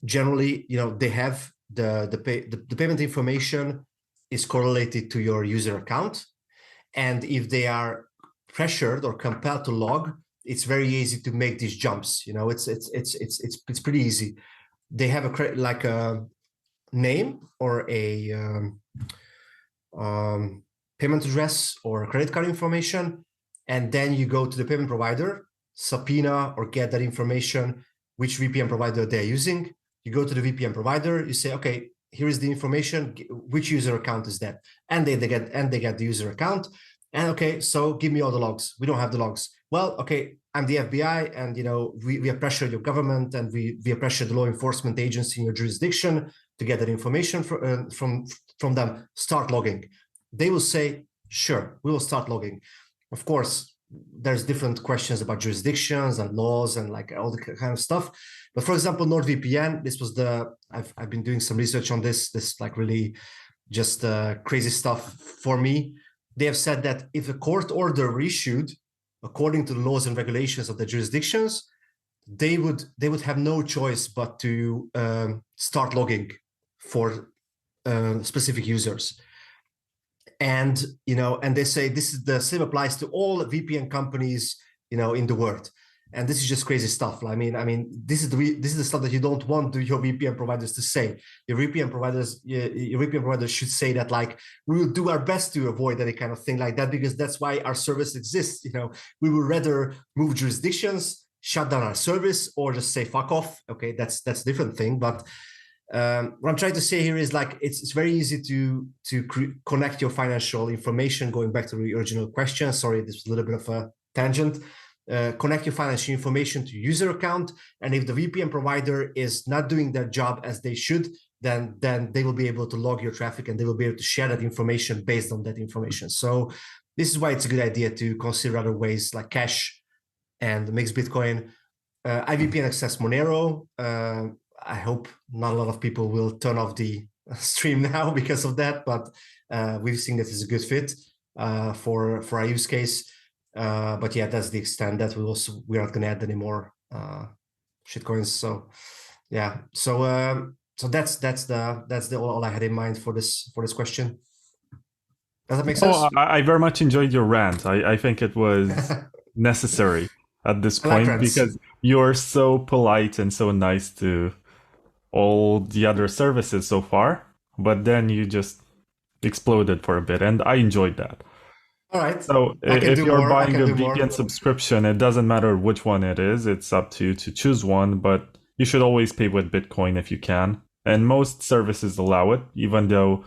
Speaker 2: generally, they have the payment information is correlated to your user account, and if they are pressured or compelled to log, it's very easy to make these jumps. It's pretty easy. They have a name or a payment address or credit card information, and then you go to the payment provider, subpoena or get that information, which VPN provider they're using. You go to the VPN provider, you say, okay, here is the information, which user account is that? And they get the user account. And okay, so give me all the logs. We don't have the logs. Well, okay, I'm the FBI, and we have pressured your government, and we have pressured the law enforcement agency in your jurisdiction to get that information from them. Start logging. They will say, sure, we will start logging. Of course, there's different questions about jurisdictions and laws and like all the kind of stuff. But for example, NordVPN, I've been doing some research on this like really just crazy stuff for me. They have said that if a court order were issued according to the laws and regulations of the jurisdictions, they would have no choice but to start logging for specific users. And they say the same applies to all VPN companies in the world. And this is just crazy stuff. I mean, this is the stuff that you don't want your VPN providers to say. Your VPN providers should say that, like, we will do our best to avoid any kind of thing like that, because that's why our service exists. We would rather move jurisdictions, shut down our service, or just say fuck off. Okay, that's a different thing. But what I'm trying to say here is, like, it's very easy to connect your financial information. Going back to the original question, sorry, this was a little bit of a tangent. Connect your financial information to user account, and if the VPN provider is not doing their job as they should, then they will be able to log your traffic, and they will be able to share that information based on that information. So this is why it's a good idea to consider other ways like cash and mixed Bitcoin. IVPN Access Monero. I hope not a lot of people will turn off the stream now because of that, but we've seen that it's a good fit for our use case. But yeah, that's the extent that we're not going to add any more shitcoins. So yeah, so that's all I had in mind for this question. Does that make sense?
Speaker 1: Oh, I very much enjoyed your rant. I think it was necessary at this point, because you're so polite and so nice to all the other services so far, but then you just exploded for a bit, and I enjoyed that.
Speaker 2: All right.
Speaker 1: So if you're buying a VPN subscription, it doesn't matter which one it is. It's up to you to choose one, but you should always pay with Bitcoin if you can. and most services allow it, even though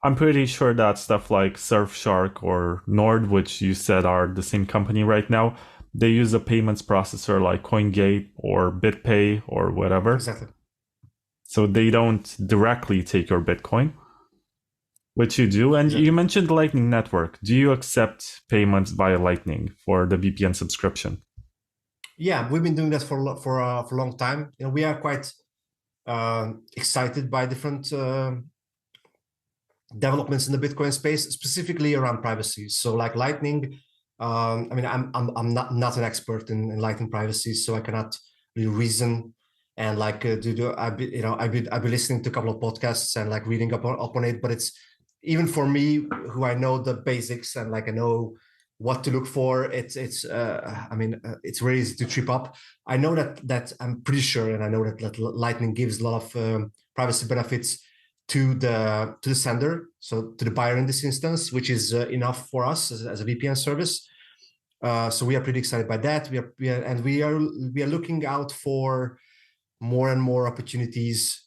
Speaker 1: I'm pretty sure that stuff like Surfshark or Nord, which you said are the same company right now, they use a payments processor like CoinGate or BitPay or whatever.
Speaker 2: Exactly.
Speaker 1: So they don't directly take your Bitcoin, which you do. And
Speaker 2: Exactly.
Speaker 1: you mentioned Lightning Network. Do you accept payments via Lightning for the VPN subscription?
Speaker 2: Yeah, we've been doing that for a long time. We are quite excited by different developments in the Bitcoin space, specifically around privacy. So, like Lightning, I mean, I'm not an expert in Lightning privacy, so I cannot really reason and like I've been listening to a couple of podcasts and like reading up on it. But it's even for me, who I know the basics and like I know what to look for. It's it's very easy to trip up. I know that I'm pretty sure, and I know that Lightning gives a lot of privacy benefits to the sender, so to the buyer in this instance, which is enough for us as a VPN service. So we are pretty excited by that. We are looking out for more and more opportunities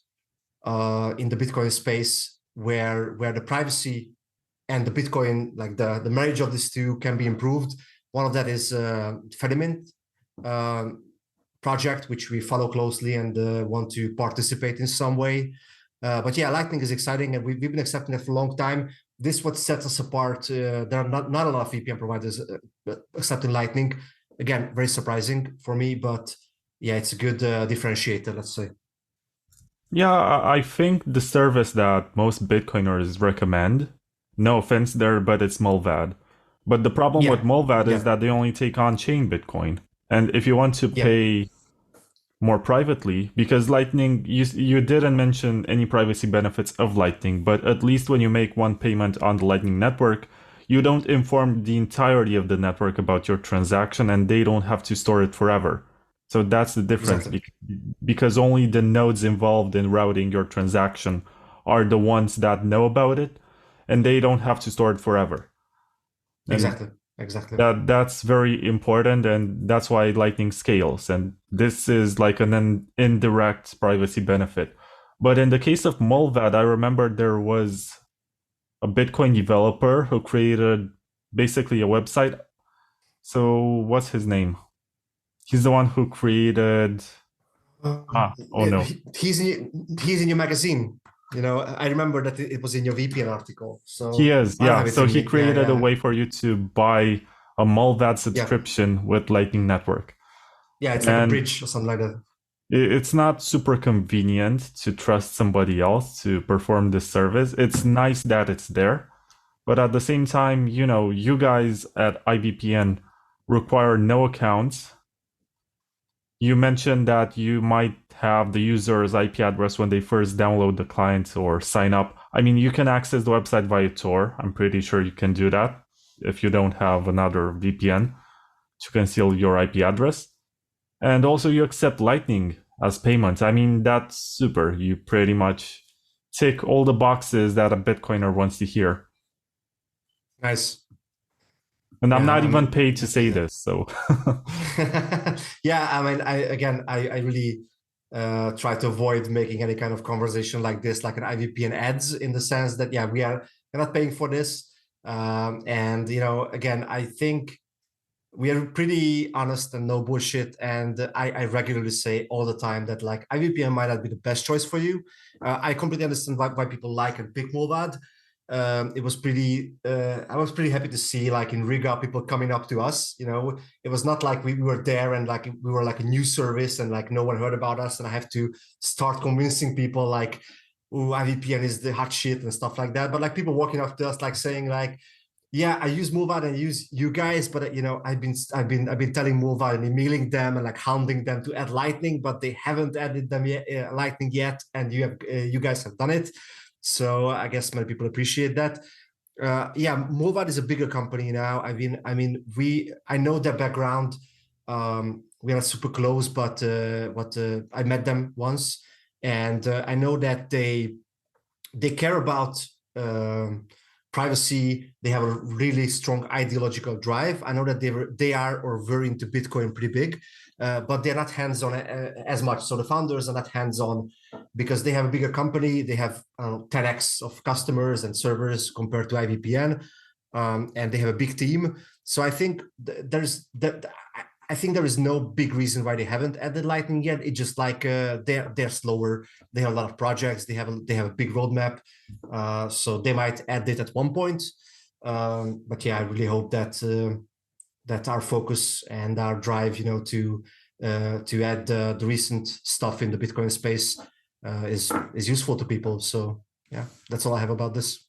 Speaker 2: in the Bitcoin space where the privacy and the Bitcoin, like the marriage of these two, can be improved. One of that is Fedimint project, which we follow closely and want to participate in some way. But yeah, Lightning is exciting, and we've been accepting it for a long time. This is what sets us apart. There are not a lot of VPN providers accepting Lightning. Again, very surprising for me, but yeah, it's a good differentiator, let's say.
Speaker 1: Yeah, I think the service that most Bitcoiners recommend, no offense there, but it's Mullvad. But the problem with Mullvad is that they only take on-chain Bitcoin. And if you want to pay more privately, because Lightning, you didn't mention any privacy benefits of Lightning, but at least when you make one payment on the Lightning network, you don't inform the entirety of the network about your transaction, and they don't have to store it forever. So that's the difference, because only the nodes involved in routing your transaction are the ones that know about it, and they don't have to store it forever.
Speaker 2: Exactly.
Speaker 1: That's very important, and that's why Lightning scales. And this is like an indirect privacy benefit. But in the case of Mullvad, I remember there was a Bitcoin developer who created basically a website. So what's his name? He's the one who created. Oh no.
Speaker 2: He's in your magazine. I remember that it was in your VPN article. So
Speaker 1: he is, yeah. So he created a way for you to buy a Mullvad subscription with Lightning Network.
Speaker 2: Yeah, it's like a bridge or something like that.
Speaker 1: It's not super convenient to trust somebody else to perform this service. It's nice that it's there, but at the same time, you guys at IVPN require no accounts. You mentioned that you might have the user's IP address when they first download the client or sign up. I mean, you can access the website via Tor. I'm pretty sure you can do that if you don't have another VPN to conceal your IP address. And also you accept Lightning as payment. I mean, that's super. You pretty much tick all the boxes that a Bitcoiner wants to hear.
Speaker 2: Nice.
Speaker 1: And I'm not even paid to say this, so.
Speaker 2: Yeah, I mean, I really try to avoid making any kind of conversation like this, like an IVPN ads, in the sense that, yeah, we're not paying for this. And, again, I think we are pretty honest and no bullshit. And I regularly say all the time that like IVPN might not be the best choice for you. I completely understand why people like and pick Mullvad. It was pretty, I was pretty happy to see like in Riga, people coming up to us, it was not like we were there and like we were like a new service and like no one heard about us. And I have to start convincing people like, oh, IVPN is the hot shit and stuff like that. But like people walking up to us, like saying like, yeah, I use Mullvad and use you guys, but I've been telling Mullvad and emailing them and like hounding them to add Lightning, but they haven't added them yet, Lightning yet, and you guys have done it. So I guess many people appreciate that. Yeah, Mullvad is a bigger company now. I know their background. We are not super close, but I met them once, and I know that they care about privacy. They have a really strong ideological drive. I know that they are or were into Bitcoin pretty big, but they're not hands-on as much. So the founders are not hands-on because they have a bigger company. They have 10x of customers and servers compared to IVPN, and they have a big team. So I think I think there is no big reason why they haven't added Lightning yet. It's just like they're slower. They have a lot of projects. They have a big roadmap, so they might add it at one point. But yeah, I really hope that our focus and our drive, to add the recent stuff in the Bitcoin space is useful to people. So yeah, that's all I have about this.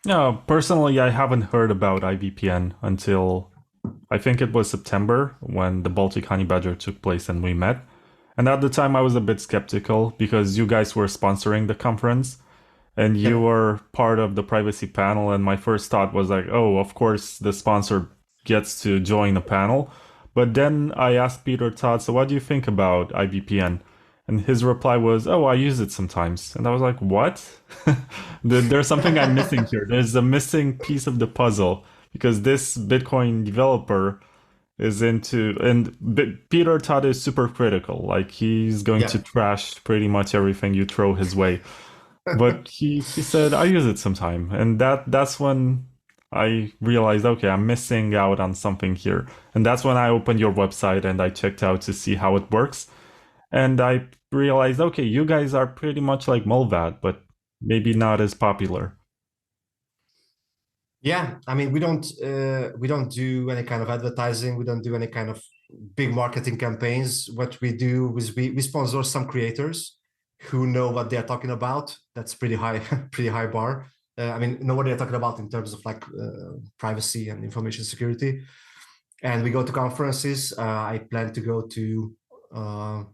Speaker 1: Yeah, personally, I haven't heard about IVPN until I think it was September when the Baltic Honey Badger took place and we met. And at the time, I was a bit skeptical because you guys were sponsoring the conference and you were part of the privacy panel. And my first thought was like, oh, of course, the sponsor gets to join the panel. But then I asked Peter Todd, so what do you think about IVPN? And his reply was, oh, I use it sometimes. And I was like, what? There's something I'm missing here. There's a missing piece of the puzzle because this Bitcoin developer is into, and Peter Todd is super critical. Like he's going to trash pretty much everything you throw his way. But he said, I use it sometime. And that's when I realized, okay, I'm missing out on something here. And that's when I opened your website and I checked out to see how it works. And I realized, okay, you guys are pretty much like Mulvad, but maybe not as popular.
Speaker 2: Yeah, I mean, we don't do any kind of advertising. We don't do any kind of big marketing campaigns. What we do is we sponsor some creators who know what they're talking about. That's pretty high, pretty high bar. I mean, know what they're talking about in terms of like privacy and information security. And we go to conferences. I plan to go to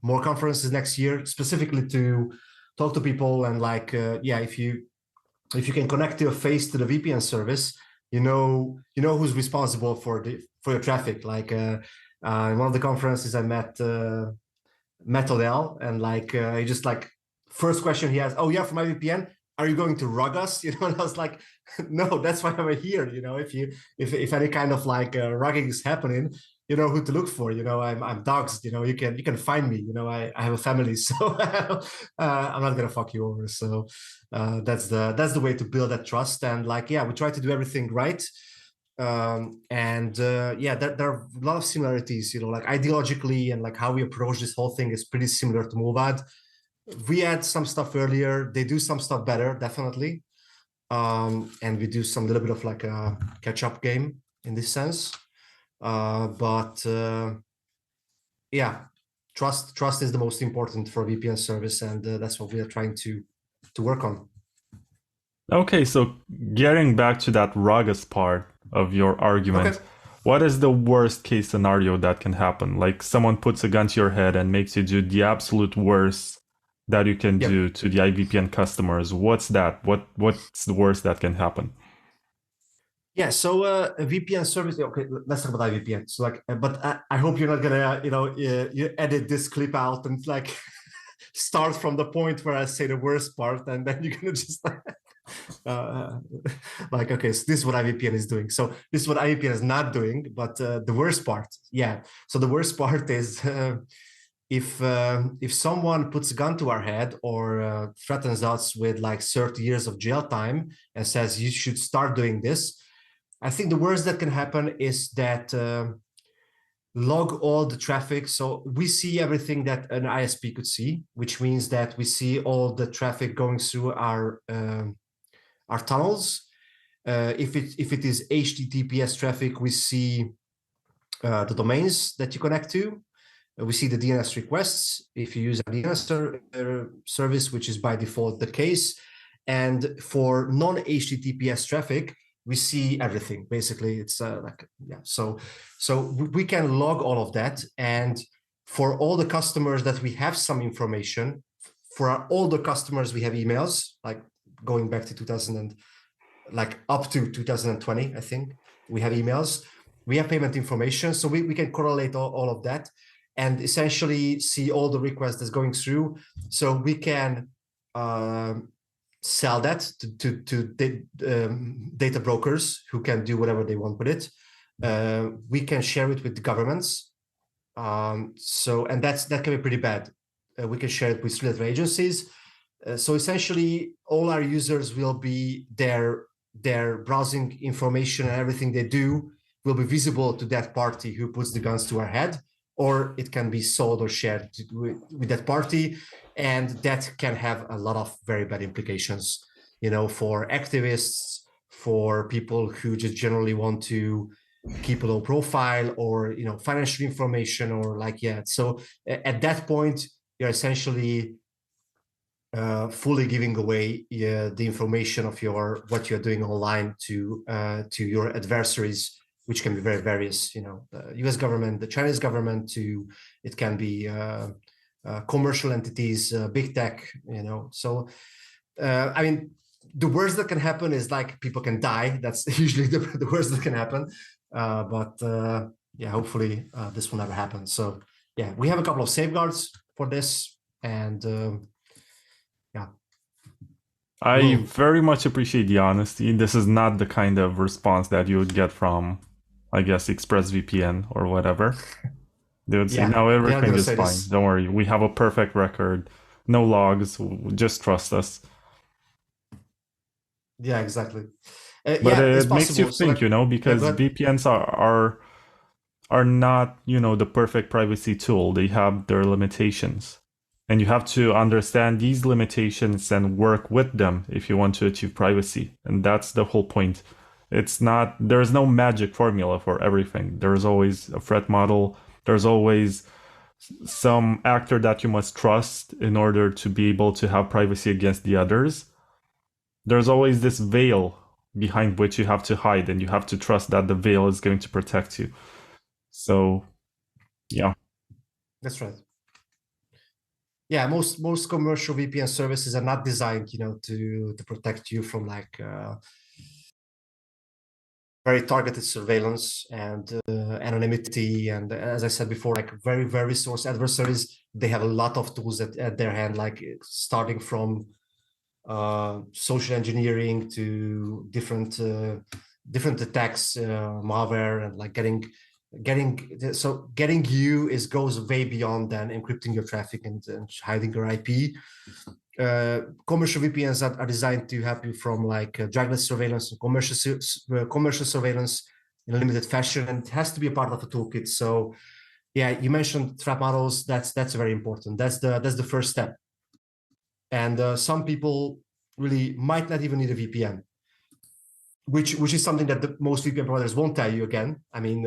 Speaker 2: more conferences next year, specifically to talk to people and like, if you can connect your face to the VPN service, you know who's responsible for your traffic. Like in one of the conferences, I met Odell, and like he just like first question he asked, "Oh yeah, from my VPN, are you going to rug us?" And I was like, "No, that's why I'm here. If any kind of like rugging is happening, you know who to look for. I'm doxxed. You can find me. I have a family, so I'm not gonna fuck you over. So that's the way to build that trust. And like, yeah, we try to do everything right. There are a lot of similarities. Like ideologically and like how we approach this whole thing is pretty similar to Mulvad. We had some stuff earlier. They do some stuff better, definitely. And we do some little bit of like a catch-up game in this sense. Trust is the most important for a VPN service, and that's what we are trying to work on.
Speaker 1: Okay, so getting back to that rugged part of your argument, what is the worst case scenario that can happen? Like someone puts a gun to your head and makes you do the absolute worst that you can do to the IVPN customers. What's that? What's the worst that can happen?
Speaker 2: Yeah, so a VPN service. Okay, let's talk about IVPN. So like, but I hope you're not gonna, you edit this clip out and like start from the point where I say the worst part, and then you're gonna just like, okay, so this is what IVPN is doing. So this is what IVPN is not doing. But the worst part, yeah. So the worst part is if someone puts a gun to our head or threatens us with like 30 years of jail time and says you should start doing this. I think the worst that can happen is that log all the traffic. So we see everything that an ISP could see, which means that we see all the traffic going through our tunnels. If it is HTTPS traffic, we see the domains that you connect to. We see the DNS requests if you use a DNS service, which is by default the case. And for non-HTTPS traffic, we see everything. Basically, it's So we can log all of that, and for all the customers that we have some information, for all the customers we have emails, like going back to 2000 and like up to 2020, I think we have emails. We have payment information, so we can correlate all of that and essentially see all the requests that's going through. So we can sell that to data brokers who can do whatever they want with it. We can share it with the governments. And that can be pretty bad. we can share it with 3-letter agencies. So essentially, all our users will be their browsing information and everything they do will be visible to that party who puts the guns to our head, or it can be sold or shared with that party, and that can have a lot of very bad implications, for activists, for people who just generally want to keep a low profile, or financial information, or so at that point you're essentially fully giving away the information of what you're doing online to your adversaries, which can be very various, the US government, the Chinese government, it can be commercial entities, big tech, so I mean, the worst that can happen is people can die. That's usually the worst that can happen. But hopefully this will never happen. So yeah, we have a couple of safeguards for this, and
Speaker 1: I very much appreciate the honesty. This is not the kind of response that you would get from, I guess, ExpressVPN or whatever. They would say, no, everything is fine. Don't worry. We have a perfect record. No logs. Just trust us.
Speaker 2: Yeah, exactly.
Speaker 1: But it makes you think, because VPNs are not, the perfect privacy tool. They have their limitations. And you have to understand these limitations and work with them if you want to achieve privacy. And that's the whole point. There's no magic formula for everything. There's always a threat model. There's always some actor that you must trust in order to be able to have privacy against the others. There's always this veil behind which you have to hide, and you have to trust that the veil is going to protect you. So, yeah.
Speaker 2: That's right. Yeah, most commercial VPN services are not designed, to protect you from very targeted surveillance and anonymity. And as I said before, very, very source adversaries, they have a lot of tools at their hand, starting from social engineering to different attacks, malware, and getting you goes way beyond than encrypting your traffic and hiding your IP. Commercial VPNs are designed to help you from dragless surveillance and commercial surveillance in a limited fashion, and it has to be a part of the toolkit. So yeah, you mentioned threat models. That's very important. That's the first step. And some people really might not even need a VPN, which is something that most VPN providers won't tell you. Again, I mean,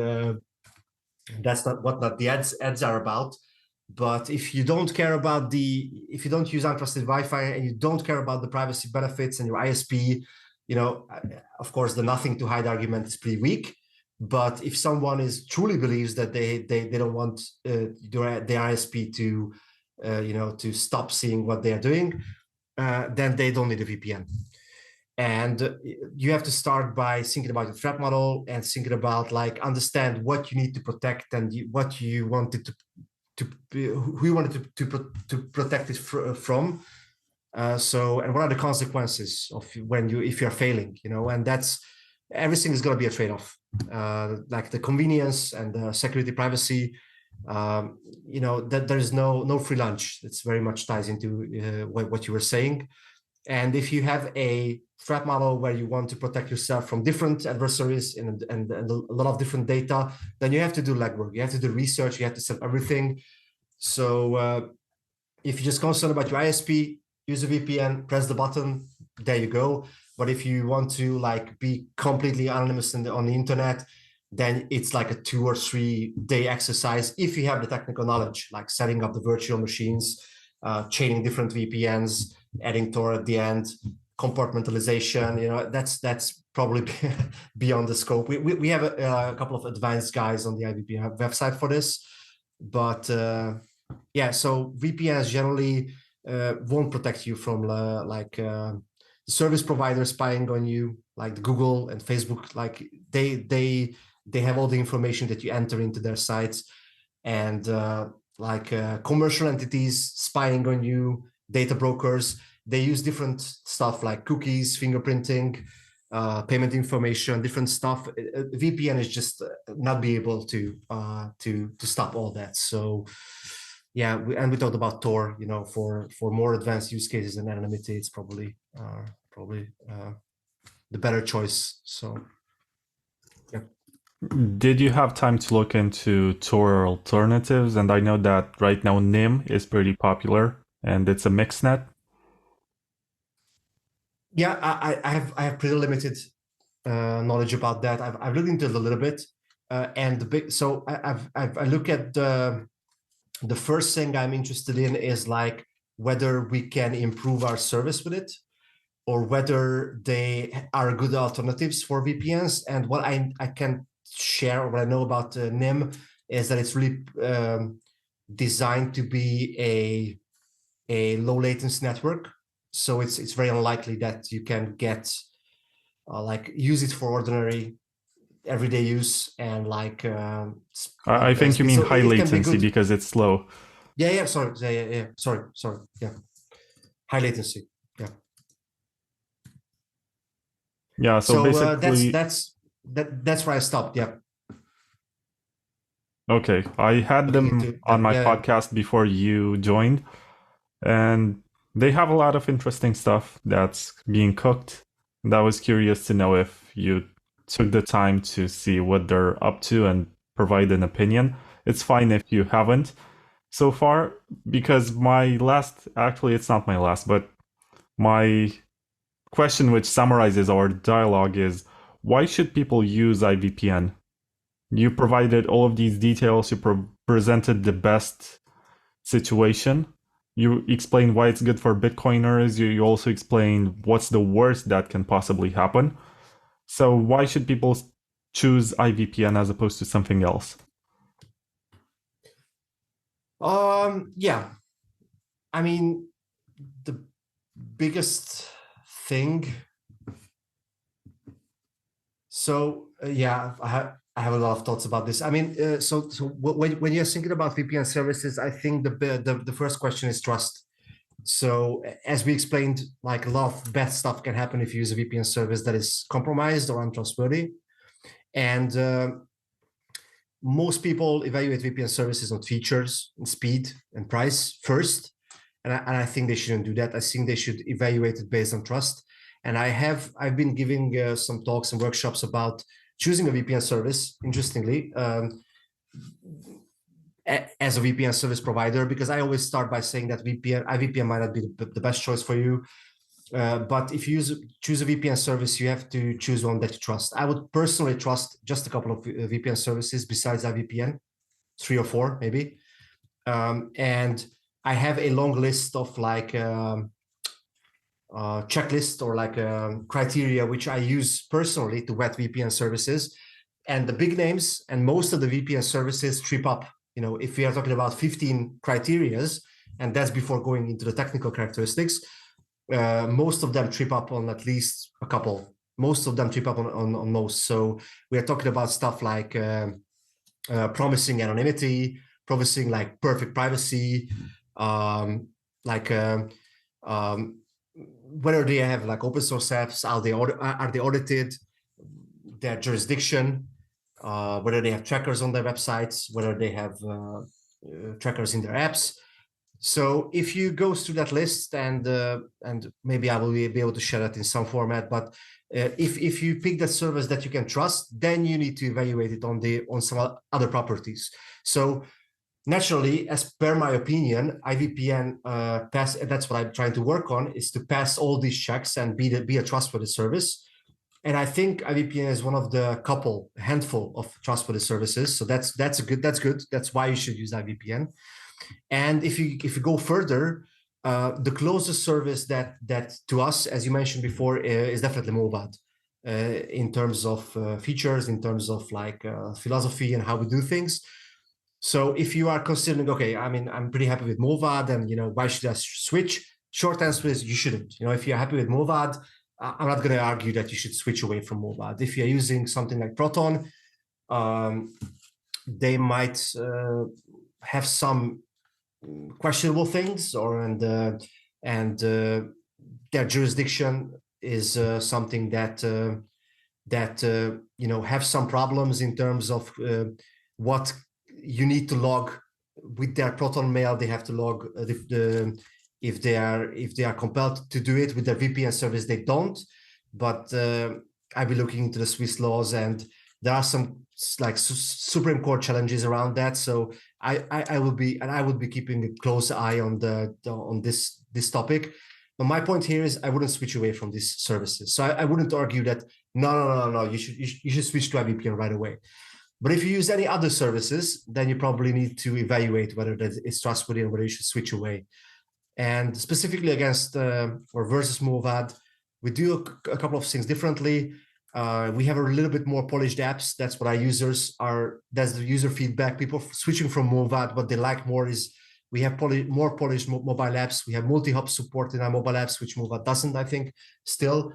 Speaker 2: that's not the ads are about. But if you don't care about if you don't use untrusted Wi-Fi and you don't care about the privacy benefits and your ISP, of course, the nothing to hide argument is pretty weak. But if someone truly believes that they don't want their ISP to stop seeing what they are doing, then they don't need a VPN. And you have to start by thinking about the threat model and thinking about understand what you need to protect and what you wanted who you wanted to protect it from. And what are the consequences of if you're failing, and that's everything is going to be a trade-off, the convenience and the security, privacy. That there is no free lunch. It's very much ties into what you were saying. And if you have a threat model where you want to protect yourself from different adversaries and a lot of different data, then you have to do legwork. You have to do research. You have to set everything. So if you're just concerned about your ISP, use a VPN, press the button, there you go. But if you want to be completely anonymous on the internet, then it's a 2 or 3 day exercise if you have the technical knowledge, setting up the virtual machines, chaining different VPNs, adding Tor at the end, compartmentalization. That's probably beyond the scope. We have a couple of advanced guys on the IVPN website for this, but so VPNs generally won't protect you from service providers spying on you, like Google and Facebook. They have all the information that you enter into their sites, and commercial entities spying on you, data brokers. They use different stuff like cookies, fingerprinting, payment information, different stuff. VPN is just not be able to stop all that. So and we talked about Tor. For more advanced use cases and anonymity, it's probably the better choice. So, yeah.
Speaker 1: Did you have time to look into Tor alternatives? And I know that right now NIM is pretty popular, and it's a mixed net.
Speaker 2: Yeah, I have pretty limited knowledge about that. I've looked into it a little bit, and I look at the first thing I'm interested in is like whether we can improve our service with it, or whether they are good alternatives for VPNs. And what I can share, what I know about NIM, is that it's really designed to be a low latency network. So it's very unlikely that you can get use it for ordinary everyday use, and
Speaker 1: I think you mean high latency because it's slow.
Speaker 2: Yeah. Sorry. Yeah. Sorry. Yeah. High latency. Yeah.
Speaker 1: Yeah. So basically,
Speaker 2: that's where I stopped. Yeah.
Speaker 1: Okay, I had them on my podcast before you joined, and they have a lot of interesting stuff that's being cooked. And I was curious to know if you took the time to see what they're up to and provide an opinion. It's fine if you haven't so far, because actually it's not my last, but my question which summarizes our dialogue is, why should people use IVPN? You provided all of these details, you presented the best situation. You explained why it's good for Bitcoiners. You also explained what's the worst that can possibly happen. So why should people choose IVPN as opposed to something else?
Speaker 2: Yeah. I mean, the biggest thing. So yeah, I have a lot of thoughts about this. I mean, so when you're thinking about VPN services, I think the first question is trust. So as we explained, like a lot of bad stuff can happen if you use a VPN service that is compromised or untrustworthy. And most people evaluate VPN services on features and speed and price first. And I think they shouldn't do that. I think they should evaluate it based on trust. And I've been giving some talks and workshops about choosing a VPN service, interestingly, as a VPN service provider, because I always start by saying that IVPN might not be the best choice for you. But if you choose a VPN service, you have to choose one that you trust. I would personally trust just a couple of VPN services besides IVPN, 3 or 4 maybe. And I have a long list of checklist or criteria which I use personally to vet VPN services. And the big names and most of the VPN services trip up. If we are talking about 15 criterias, and that's before going into the technical characteristics, most of them trip up on at least a couple. Most of them trip up on most. So we are talking about stuff like promising anonymity, promising like perfect privacy, whether they have like open source apps, are they audited, their jurisdiction, whether they have trackers on their websites, whether they have trackers in their apps. So if you go through that list, and maybe I will be able to share that in some format, but if you pick that service that you can trust, then you need to evaluate it on some other properties. So naturally, as per my opinion, IVPN that's what I'm trying to work on, is to pass all these checks and be a trustworthy service. And I think IVPN is one of the handful of trustworthy services. So that's good. That's why you should use IVPN. And if you go further, the closest service that to us, as you mentioned before, is definitely Movad, in terms of features, in terms of philosophy and how we do things. So if you are considering, okay, I mean, I'm pretty happy with Movad, and why should I switch? Short answer is you shouldn't. If you're happy with Movad, I'm not going to argue that you should switch away from Movad. If you're using something like Proton, they might have some questionable things, and their jurisdiction is something that have some problems in terms of what you need to log with their Proton Mail, they have to log if they are compelled to do it. With their VPN service, they don't. But I'll be looking into the Swiss laws, and there are some like Supreme Court challenges around that. So I will be keeping a close eye on this topic. But my point here is I wouldn't switch away from these services. So I wouldn't argue that no, you should switch to IVPN right away. But if you use any other services, then you probably need to evaluate whether that is trustworthy and whether you should switch away. And specifically against or versus Movad, we do a couple of things differently. We have a little bit more polished apps. That's what our users are. That's the user feedback. People switching from Movad, what they like more is we have more polished mobile apps. We have multi-hop support in our mobile apps, which Movad doesn't, I think, still.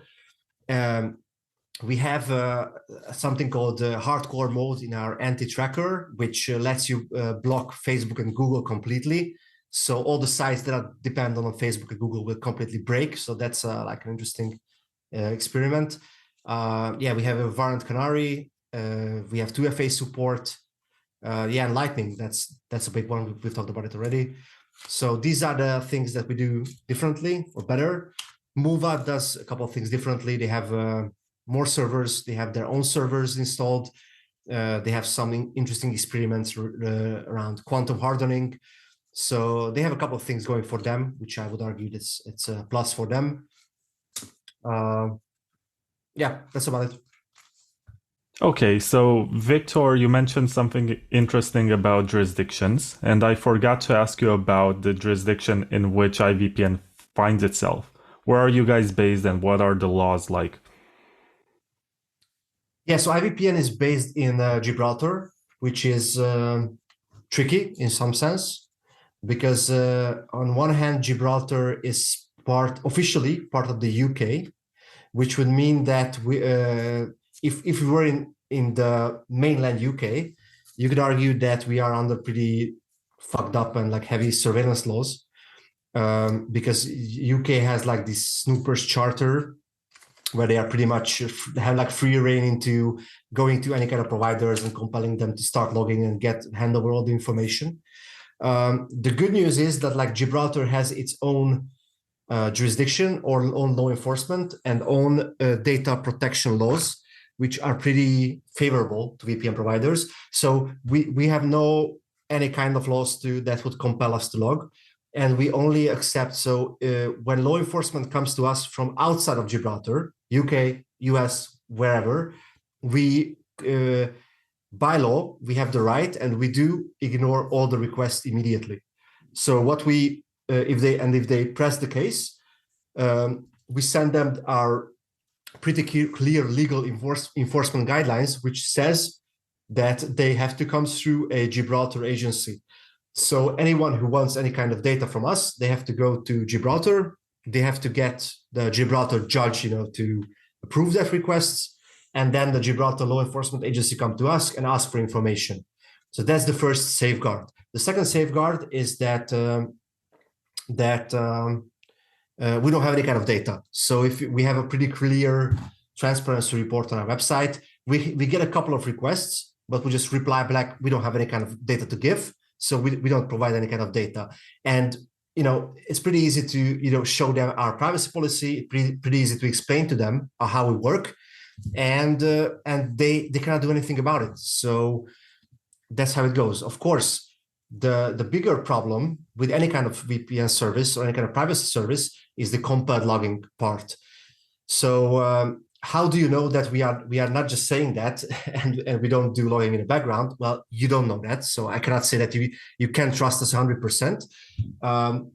Speaker 2: We have something called hardcore mode in our anti-tracker, which lets you block Facebook and Google completely. So all the sites that are dependent on Facebook and Google will completely break. So that's like an interesting experiment. Yeah, we have a variant Canary. We have 2FA support. Yeah, and Lightning. That's a big one. We've talked about it already. So these are the things that we do differently or better. Movad does a couple of things differently. They have more servers. They have their own servers installed. They have some interesting experiments around quantum hardening. So they have a couple of things going for them, which I would argue it's a plus for them. Yeah, that's about it.
Speaker 1: Okay, so Victor, you mentioned something interesting about jurisdictions, and I forgot to ask you about the jurisdiction in which IVPN finds itself. Where are you guys based and what are the laws like?
Speaker 2: Yeah, so IVPN is based in Gibraltar, which is tricky in some sense, because on one hand, Gibraltar is officially part of the UK, which would mean that we, if we were in the mainland UK, you could argue that we are under pretty fucked up and like heavy surveillance laws, because UK has like this Snoopers Charter, where they are pretty much have like free reign into going to any kind of providers and compelling them to start logging and hand over all the information. The good news is that like Gibraltar has its own jurisdiction or own law enforcement and own data protection laws, which are pretty favorable to VPN providers. So we have any kind of laws that would compel us to log. And we only accept, so when law enforcement comes to us from outside of Gibraltar, UK, US, wherever, we, by law, we have the right and we do ignore all the requests immediately. So what if they press the case, we send them our pretty clear legal enforcement guidelines, which says that they have to come through a Gibraltar agency. So anyone who wants any kind of data from us, they have to go to Gibraltar. They have to get the Gibraltar judge, to approve that requests, and then the Gibraltar law enforcement agency come to us and ask for information. So that's the first safeguard. The second safeguard is that we don't have any kind of data. So if we have a pretty clear transparency report on our website, we get a couple of requests, but we just reply back, we don't have any kind of data to give. So we don't provide any kind of data. And, it's pretty easy to, show them our privacy policy, pretty easy to explain to them how we work. And they cannot do anything about it. So that's how it goes. Of course, the bigger problem with any kind of VPN service or any kind of privacy service is the compelled logging part. So how do you know that we are not just saying that and we don't do logging in the background? Well, you don't know that. So I cannot say that you can trust us 100%.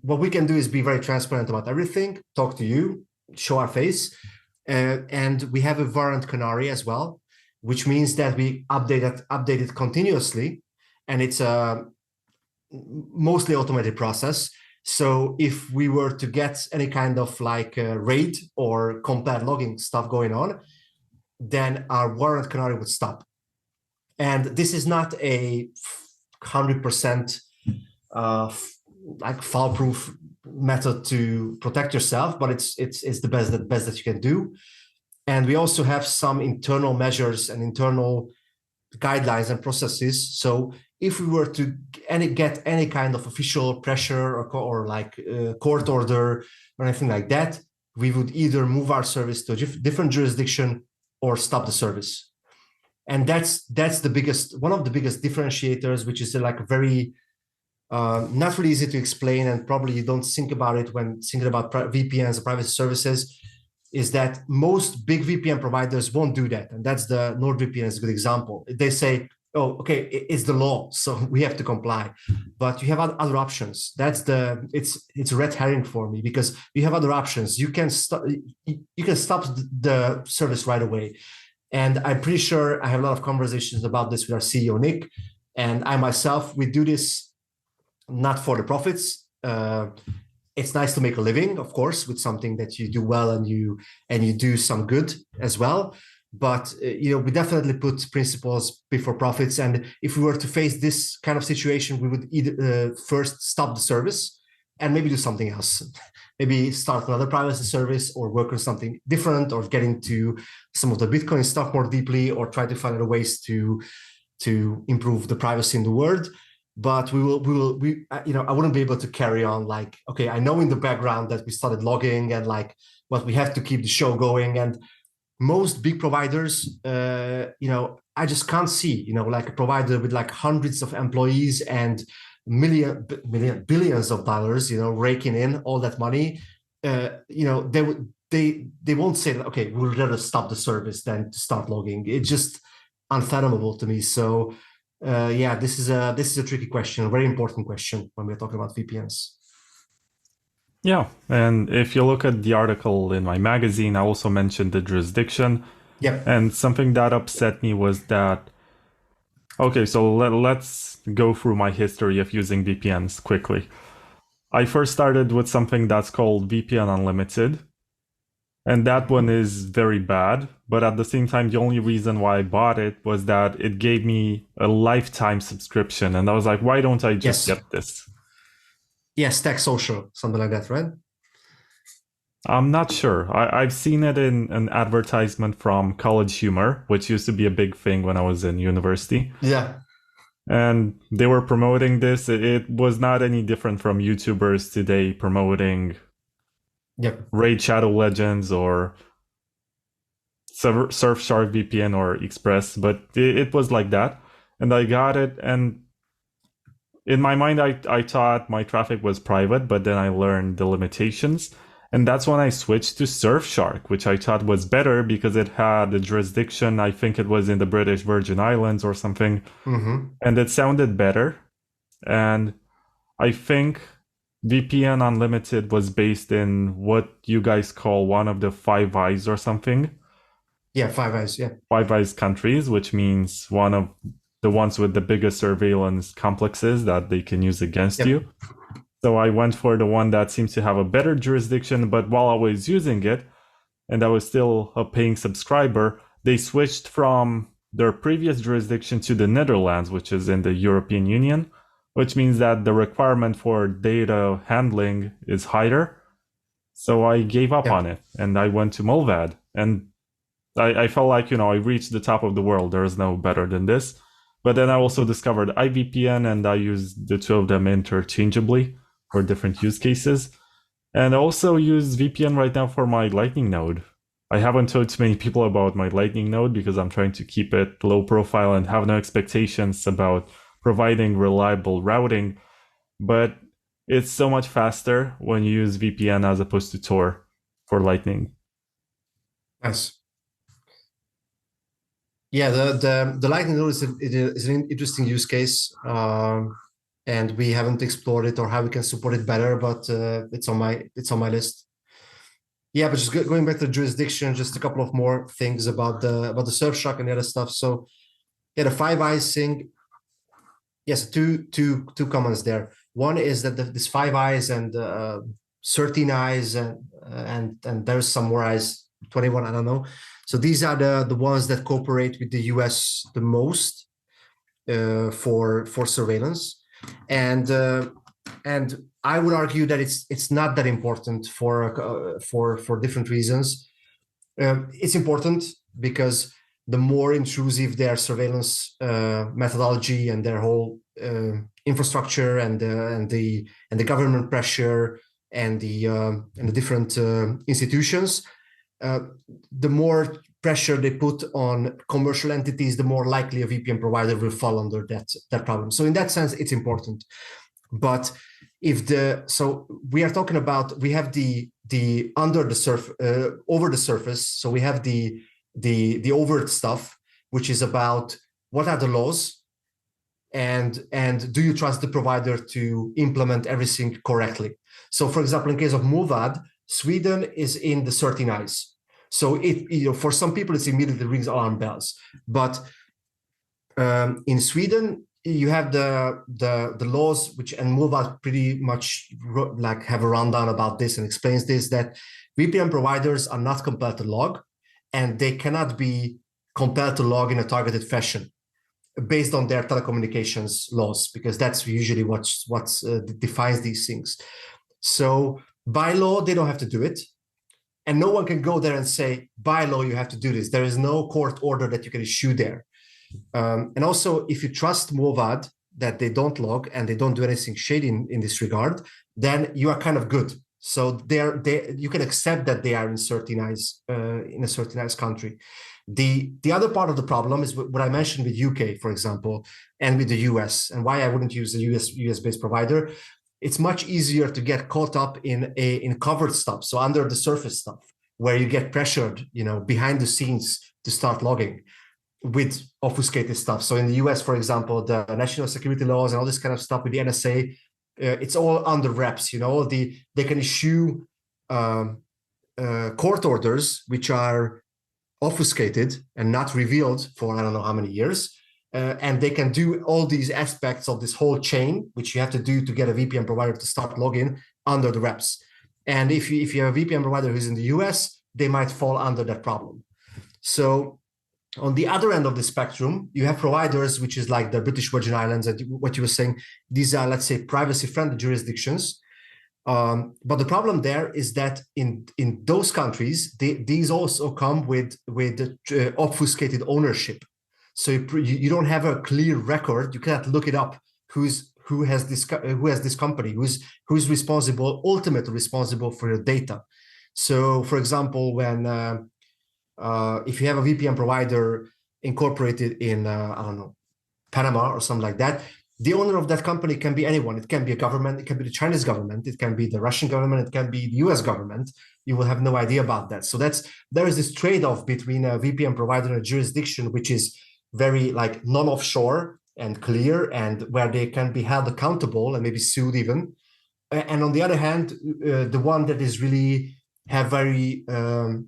Speaker 2: What we can do is be very transparent about everything, talk to you, show our face. And we have a variant Canary as well, which means that we update it continuously. And it's a mostly automated process. So if we were to get any kind of like raid or compelled logging stuff going on, then our warrant Canary would stop. And this is not a 100% like foolproof method to protect yourself, but it's the best that you can do. And we also have some internal measures and internal guidelines and processes. So if we were to get any kind of official pressure or like court order or anything like that, we would either move our service to a different jurisdiction or stop the service. And that's one of the biggest differentiators, which is like a very not really easy to explain, and probably you don't think about it when thinking about VPNs or private services, is that most big VPN providers won't do that. And that's the NordVPN is a good example. They say, oh, okay, it's the law, so we have to comply. But you have other options. It's a red herring for me, because you have other options. You can stop the service right away. And I'm pretty sure I have a lot of conversations about this with our CEO, Nick, and I myself, we do this not for the profits. It's nice to make a living, of course, with something that you do well and you do some good as well. But we definitely put principles before profits. And if we were to face this kind of situation, we would either first stop the service and maybe do something else. Maybe start another privacy service or work on something different, or get into some of the Bitcoin stuff more deeply, or try to find other ways to improve the privacy in the world. But I wouldn't be able to carry on like, okay, I know in the background that we started logging and like, but we have to keep the show going. And most big providers, I just can't see, like a provider with like hundreds of employees and billions of dollars, raking in all that money. They won't say that, okay, we'll rather stop the service than to start logging. It's just unfathomable to me. So this is a tricky question, a very important question when we're talking about VPNs.
Speaker 1: Yeah, and if you look at the article in my magazine, I also mentioned the jurisdiction.
Speaker 2: Yep.
Speaker 1: And something that upset me was that, okay, so let's go through my history of using VPNs quickly. I first started with something that's called VPN Unlimited. And that one is very bad. But at the same time, the only reason why I bought it was that it gave me a lifetime subscription. And I was like, why don't I just get this?
Speaker 2: Yes, Stack Social, something like that, right?
Speaker 1: I'm not sure. I've seen it in an advertisement from College Humor, which used to be a big thing when I was in university.
Speaker 2: Yeah.
Speaker 1: And they were promoting this. It was not any different from YouTubers today promoting Raid Shadow Legends or Surfshark VPN or Express, but it was like that. And I got it, and in my mind, I thought my traffic was private, but then I learned the limitations. And that's when I switched to Surfshark, which I thought was better because it had a jurisdiction. I think it was in the British Virgin Islands or something.
Speaker 2: Mm-hmm.
Speaker 1: And it sounded better. And I think VPN Unlimited was based in what you guys call one of the Five Eyes or something.
Speaker 2: Yeah, Five Eyes, yeah.
Speaker 1: Five Eyes countries, which means one of the ones with the biggest surveillance complexes that they can use against you. So I went for the one that seems to have a better jurisdiction, but while I was using it, and I was still a paying subscriber, they switched from their previous jurisdiction to the Netherlands, which is in the European Union, which means that the requirement for data handling is higher. So I gave up on it, and I went to Mulvad. And I felt like, I reached the top of the world. There is no better than this. But then I also discovered IVPN, and I use the two of them interchangeably for different use cases. And I also use VPN right now for my Lightning node. I haven't told too many people about my Lightning node because I'm trying to keep it low profile and have no expectations about providing reliable routing. But it's so much faster when you use VPN as opposed to Tor for Lightning.
Speaker 2: Nice. Yeah, the Lightning node is an interesting use case, and we haven't explored it or how we can support it better. But it's on my list. Yeah, but just going back to the jurisdiction, just a couple of more things about the Surfshark and the other stuff. So, yeah, the Five Eyes thing. Yes, two comments there. One is that this Five Eyes and 13 Eyes and there's some more eyes, 21, I don't know. So these are the ones that cooperate with the US the most for surveillance, and I would argue that it's not that important for different reasons. It's important because the more intrusive their surveillance methodology and their whole infrastructure and the government pressure and the different institutions, the more pressure they put on commercial entities, the more likely a VPN provider will fall under that problem. So in that sense, it's important. But so we are talking about, we have the under the surface, over the surface. So we have the overt stuff, which is about what are the laws, and do you trust the provider to implement everything correctly? So, for example, in case of MOVAD, Sweden is in the 13Is. So for some people, it immediately rings alarm bells. But in Sweden, you have the laws, which, and MOVAD pretty much like have a rundown about this and explains this, that VPN providers are not compelled to log, and they cannot be compelled to log in a targeted fashion based on their telecommunications laws, because that's usually what defines these things. So by law, they don't have to do it. And no one can go there and say, by law, you have to do this. There is no court order that you can issue there. And also, if you trust MOVAD that they don't log and they don't do anything shady in this regard, then you are kind of good. So you can accept that they are in 13Is, in a 13Is country. The other part of the problem is what I mentioned with UK, for example, and with the US, and why I wouldn't use a US-based provider. It's much easier to get caught up in covered stuff, so under the surface stuff, where you get pressured, behind the scenes to start logging with obfuscated stuff. So in the US, for example, the national security laws and all this kind of stuff with the NSA, it's all under wraps. They can issue court orders which are obfuscated and not revealed for I don't know how many years. And they can do all these aspects of this whole chain, which you have to do to get a VPN provider to start login under the wraps. And if you have a VPN provider who's in the US, they might fall under that problem. So on the other end of the spectrum, you have providers, which is like the British Virgin Islands, and what you were saying, these are, let's say, privacy-friendly jurisdictions. But the problem there is that in those countries, these also come with obfuscated ownership. So you don't have a clear record. You cannot look it up. Who has this company? Who's responsible, ultimately responsible for your data? So, for example, when if you have a VPN provider incorporated in I don't know, Panama or something like that, the owner of that company can be anyone. It can be a government. It can be the Chinese government. It can be the Russian government. It can be the US government. You will have no idea about that. So there is this trade-off between a VPN provider and a jurisdiction, which is very like non-offshore and clear, and where they can be held accountable and maybe sued even. And on the other hand, the one that is really have very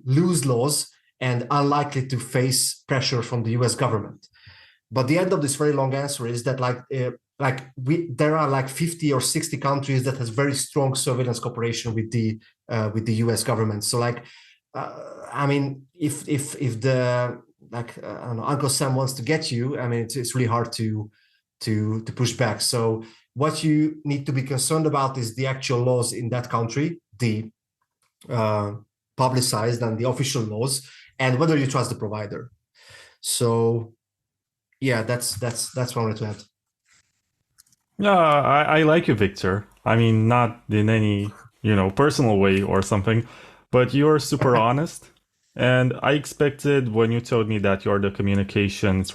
Speaker 2: loose laws and unlikely to face pressure from the US government. But the end of this very long answer is that there are like 50 or 60 countries that has very strong surveillance cooperation with the US government. So I mean, if the I don't know, Uncle Sam wants to get you, I mean, it's really hard to push back. So what you need to be concerned about is the actual laws in that country, the publicized and the official laws, and whether you trust the provider. So yeah, that's what I wanted to add.
Speaker 1: Yeah, I like you, Victor. I mean, not in any, personal way or something, but you're super honest. And I expected when you told me that you're the communications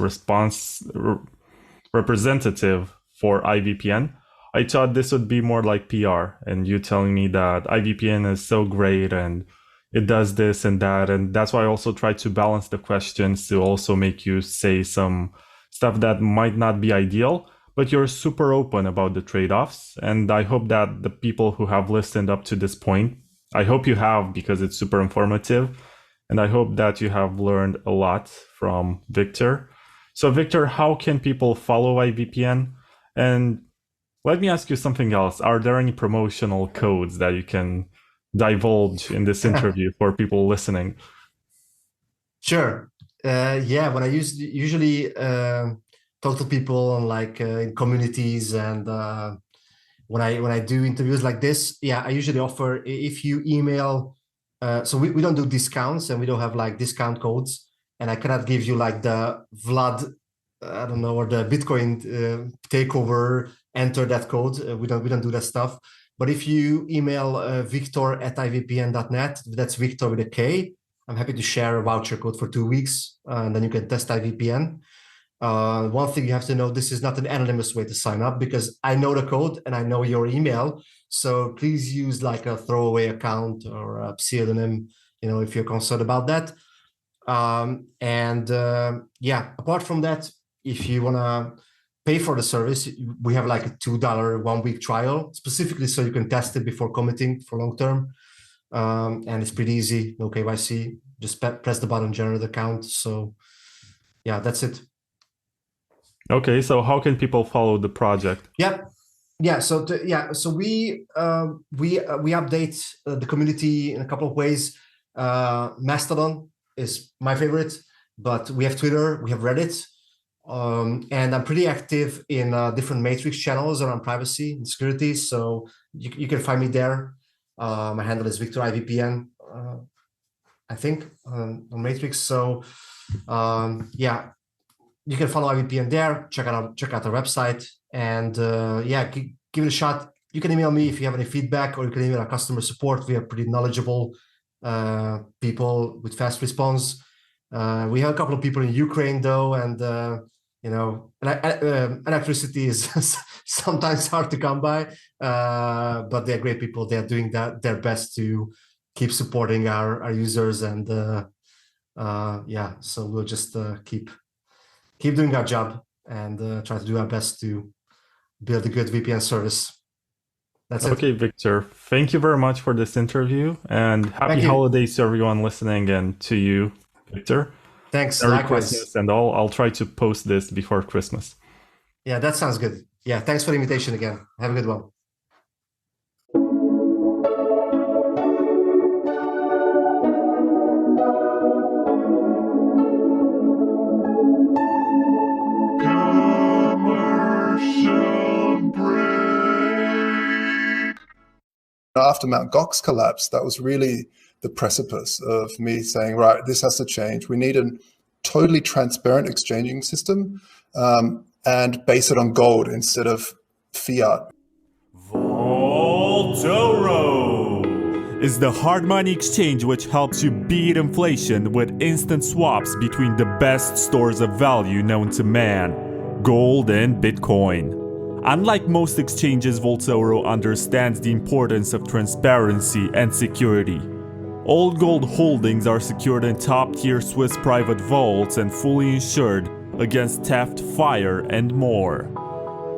Speaker 1: representative for IVPN, I thought this would be more like PR, and you telling me that IVPN is so great and it does this and that. And that's why I also tried to balance the questions to also make you say some stuff that might not be ideal, but you're super open about the trade-offs. And I hope that the people who have listened up to this point, I hope you have, because it's super informative. And I hope that you have learned a lot from Victor. So Victor, how can people follow IVPN? And let me ask you something else. Are there any promotional codes that you can divulge in this interview for people listening?
Speaker 2: Sure. Yeah, when I usually talk to people on in communities, and when I do interviews like this, yeah, I usually offer, if you email, so we don't do discounts and we don't have discount codes. and I cannot give you like the Vlad, I don't know, or the Bitcoin takeover, enter that code. We don't do that stuff. But if you email victor@ivpn.net, that's Victor with a K, I'm happy to share a voucher code for 2 weeks, and then you can test IVPN. One thing you have to know, this is not an anonymous way to sign up, because I know the code and I know your email. So please use like a throwaway account or a pseudonym, if you're concerned about that. Apart from that, if you want to pay for the service, we have like a $2 1-week trial, specifically so you can test it before committing for long term. And it's pretty easy, no KYC, just press the button, generate account. So yeah, that's it.
Speaker 1: Okay, so how can people follow the project?
Speaker 2: So we update the community in a couple of ways. Mastodon is my favorite, but we have Twitter, we have Reddit, and I'm pretty active in different Matrix channels around privacy and security. So you can find me there. My handle is Viktor IVPN, I think, on Matrix. So you can follow IVPN there. Check out our website, and give it a shot. You can email me if you have any feedback, or you can email our customer support. We are pretty knowledgeable people with fast response. We have a couple of people in Ukraine though, and electricity is sometimes hard to come by, but they're great people. They're doing their best to keep supporting our users, and so we'll just keep doing our job and try to do our best to build a good VPN service. That's it.
Speaker 1: Okay, Victor, thank you very much for this interview, and happy holidays to everyone listening, and to you, Victor.
Speaker 2: Thanks.
Speaker 1: Merry
Speaker 2: Likewise.
Speaker 1: Christmas and all. I'll try to post this before Christmas.
Speaker 2: Yeah, that sounds good. Yeah, thanks for the invitation again. Have a good one.
Speaker 3: After Mt. Gox collapsed, that was really the precipice of me saying, right, this has to change. We need a totally transparent exchanging system, and base it on gold instead of fiat.
Speaker 1: Vaultoro is the hard money exchange which helps you beat inflation with instant swaps between the best stores of value known to man, gold and Bitcoin. Unlike most exchanges, Vaultoro understands the importance of transparency and security. All gold holdings are secured in top-tier Swiss private vaults and fully insured against theft, fire, and more.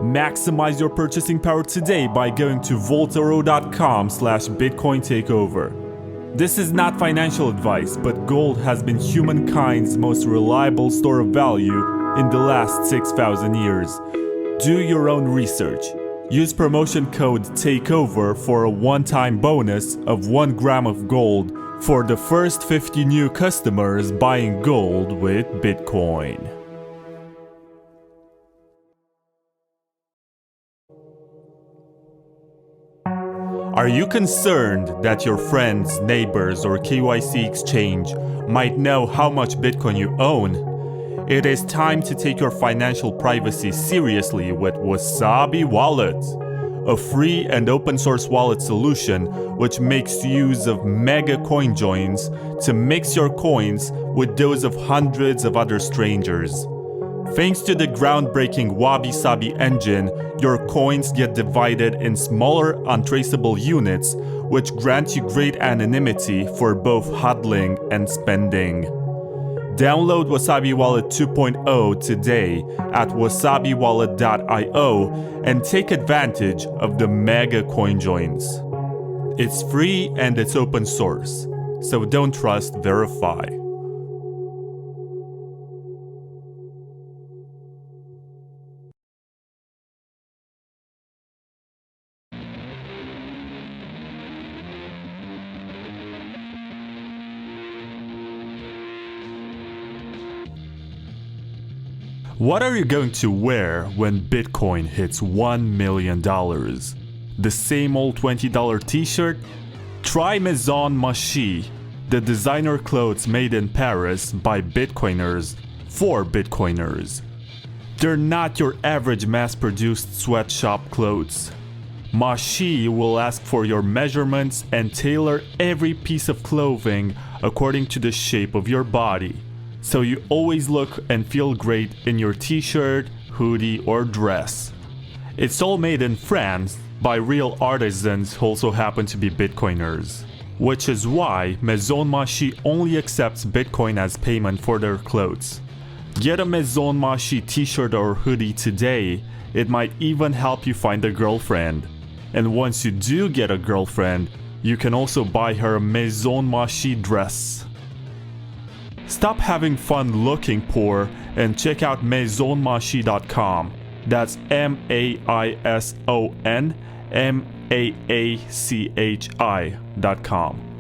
Speaker 1: Maximize your purchasing power today by going to vaultoro.com/Bitcoin takeover. This is not financial advice, but gold has been humankind's most reliable store of value in the last 6,000 years. Do your own research. Use promotion code TAKEOVER for a one-time bonus of 1 gram of gold for the first 50 new customers buying gold with Bitcoin. Are you concerned that your friends, neighbors, or KYC exchange might know how much Bitcoin you own? It is time to take your financial privacy seriously with Wasabi Wallet, a free and open source wallet solution which makes use of mega coin joins to mix your coins with those of hundreds of other strangers. Thanks to the groundbreaking Wabi Sabi engine, your coins get divided in smaller, untraceable units, which grant you great anonymity for both hodling and spending. Download Wasabi Wallet 2.0 today at wasabiwallet.io and take advantage of the mega coin joins. It's free and it's open source, so don't trust, verify. What are you going to wear when Bitcoin hits $1 million? The same old $20 t-shirt? Try Maison Machi, the designer clothes made in Paris by Bitcoiners for Bitcoiners. They're not your average mass-produced sweatshop clothes. Mashi will ask for your measurements and tailor every piece of clothing according to the shape of your body, so you always look and feel great in your t-shirt, hoodie, or dress. It's all made in France by real artisans who also happen to be Bitcoiners, which is why Maison Mashi only accepts Bitcoin as payment for their clothes. Get a Maison Mashi t-shirt or hoodie today. It might even help you find a girlfriend. And once you do get a girlfriend, you can also buy her a Maison Mashi dress. Stop having fun looking poor and check out maisonmashi.com. That's MAISON MAACHI.com.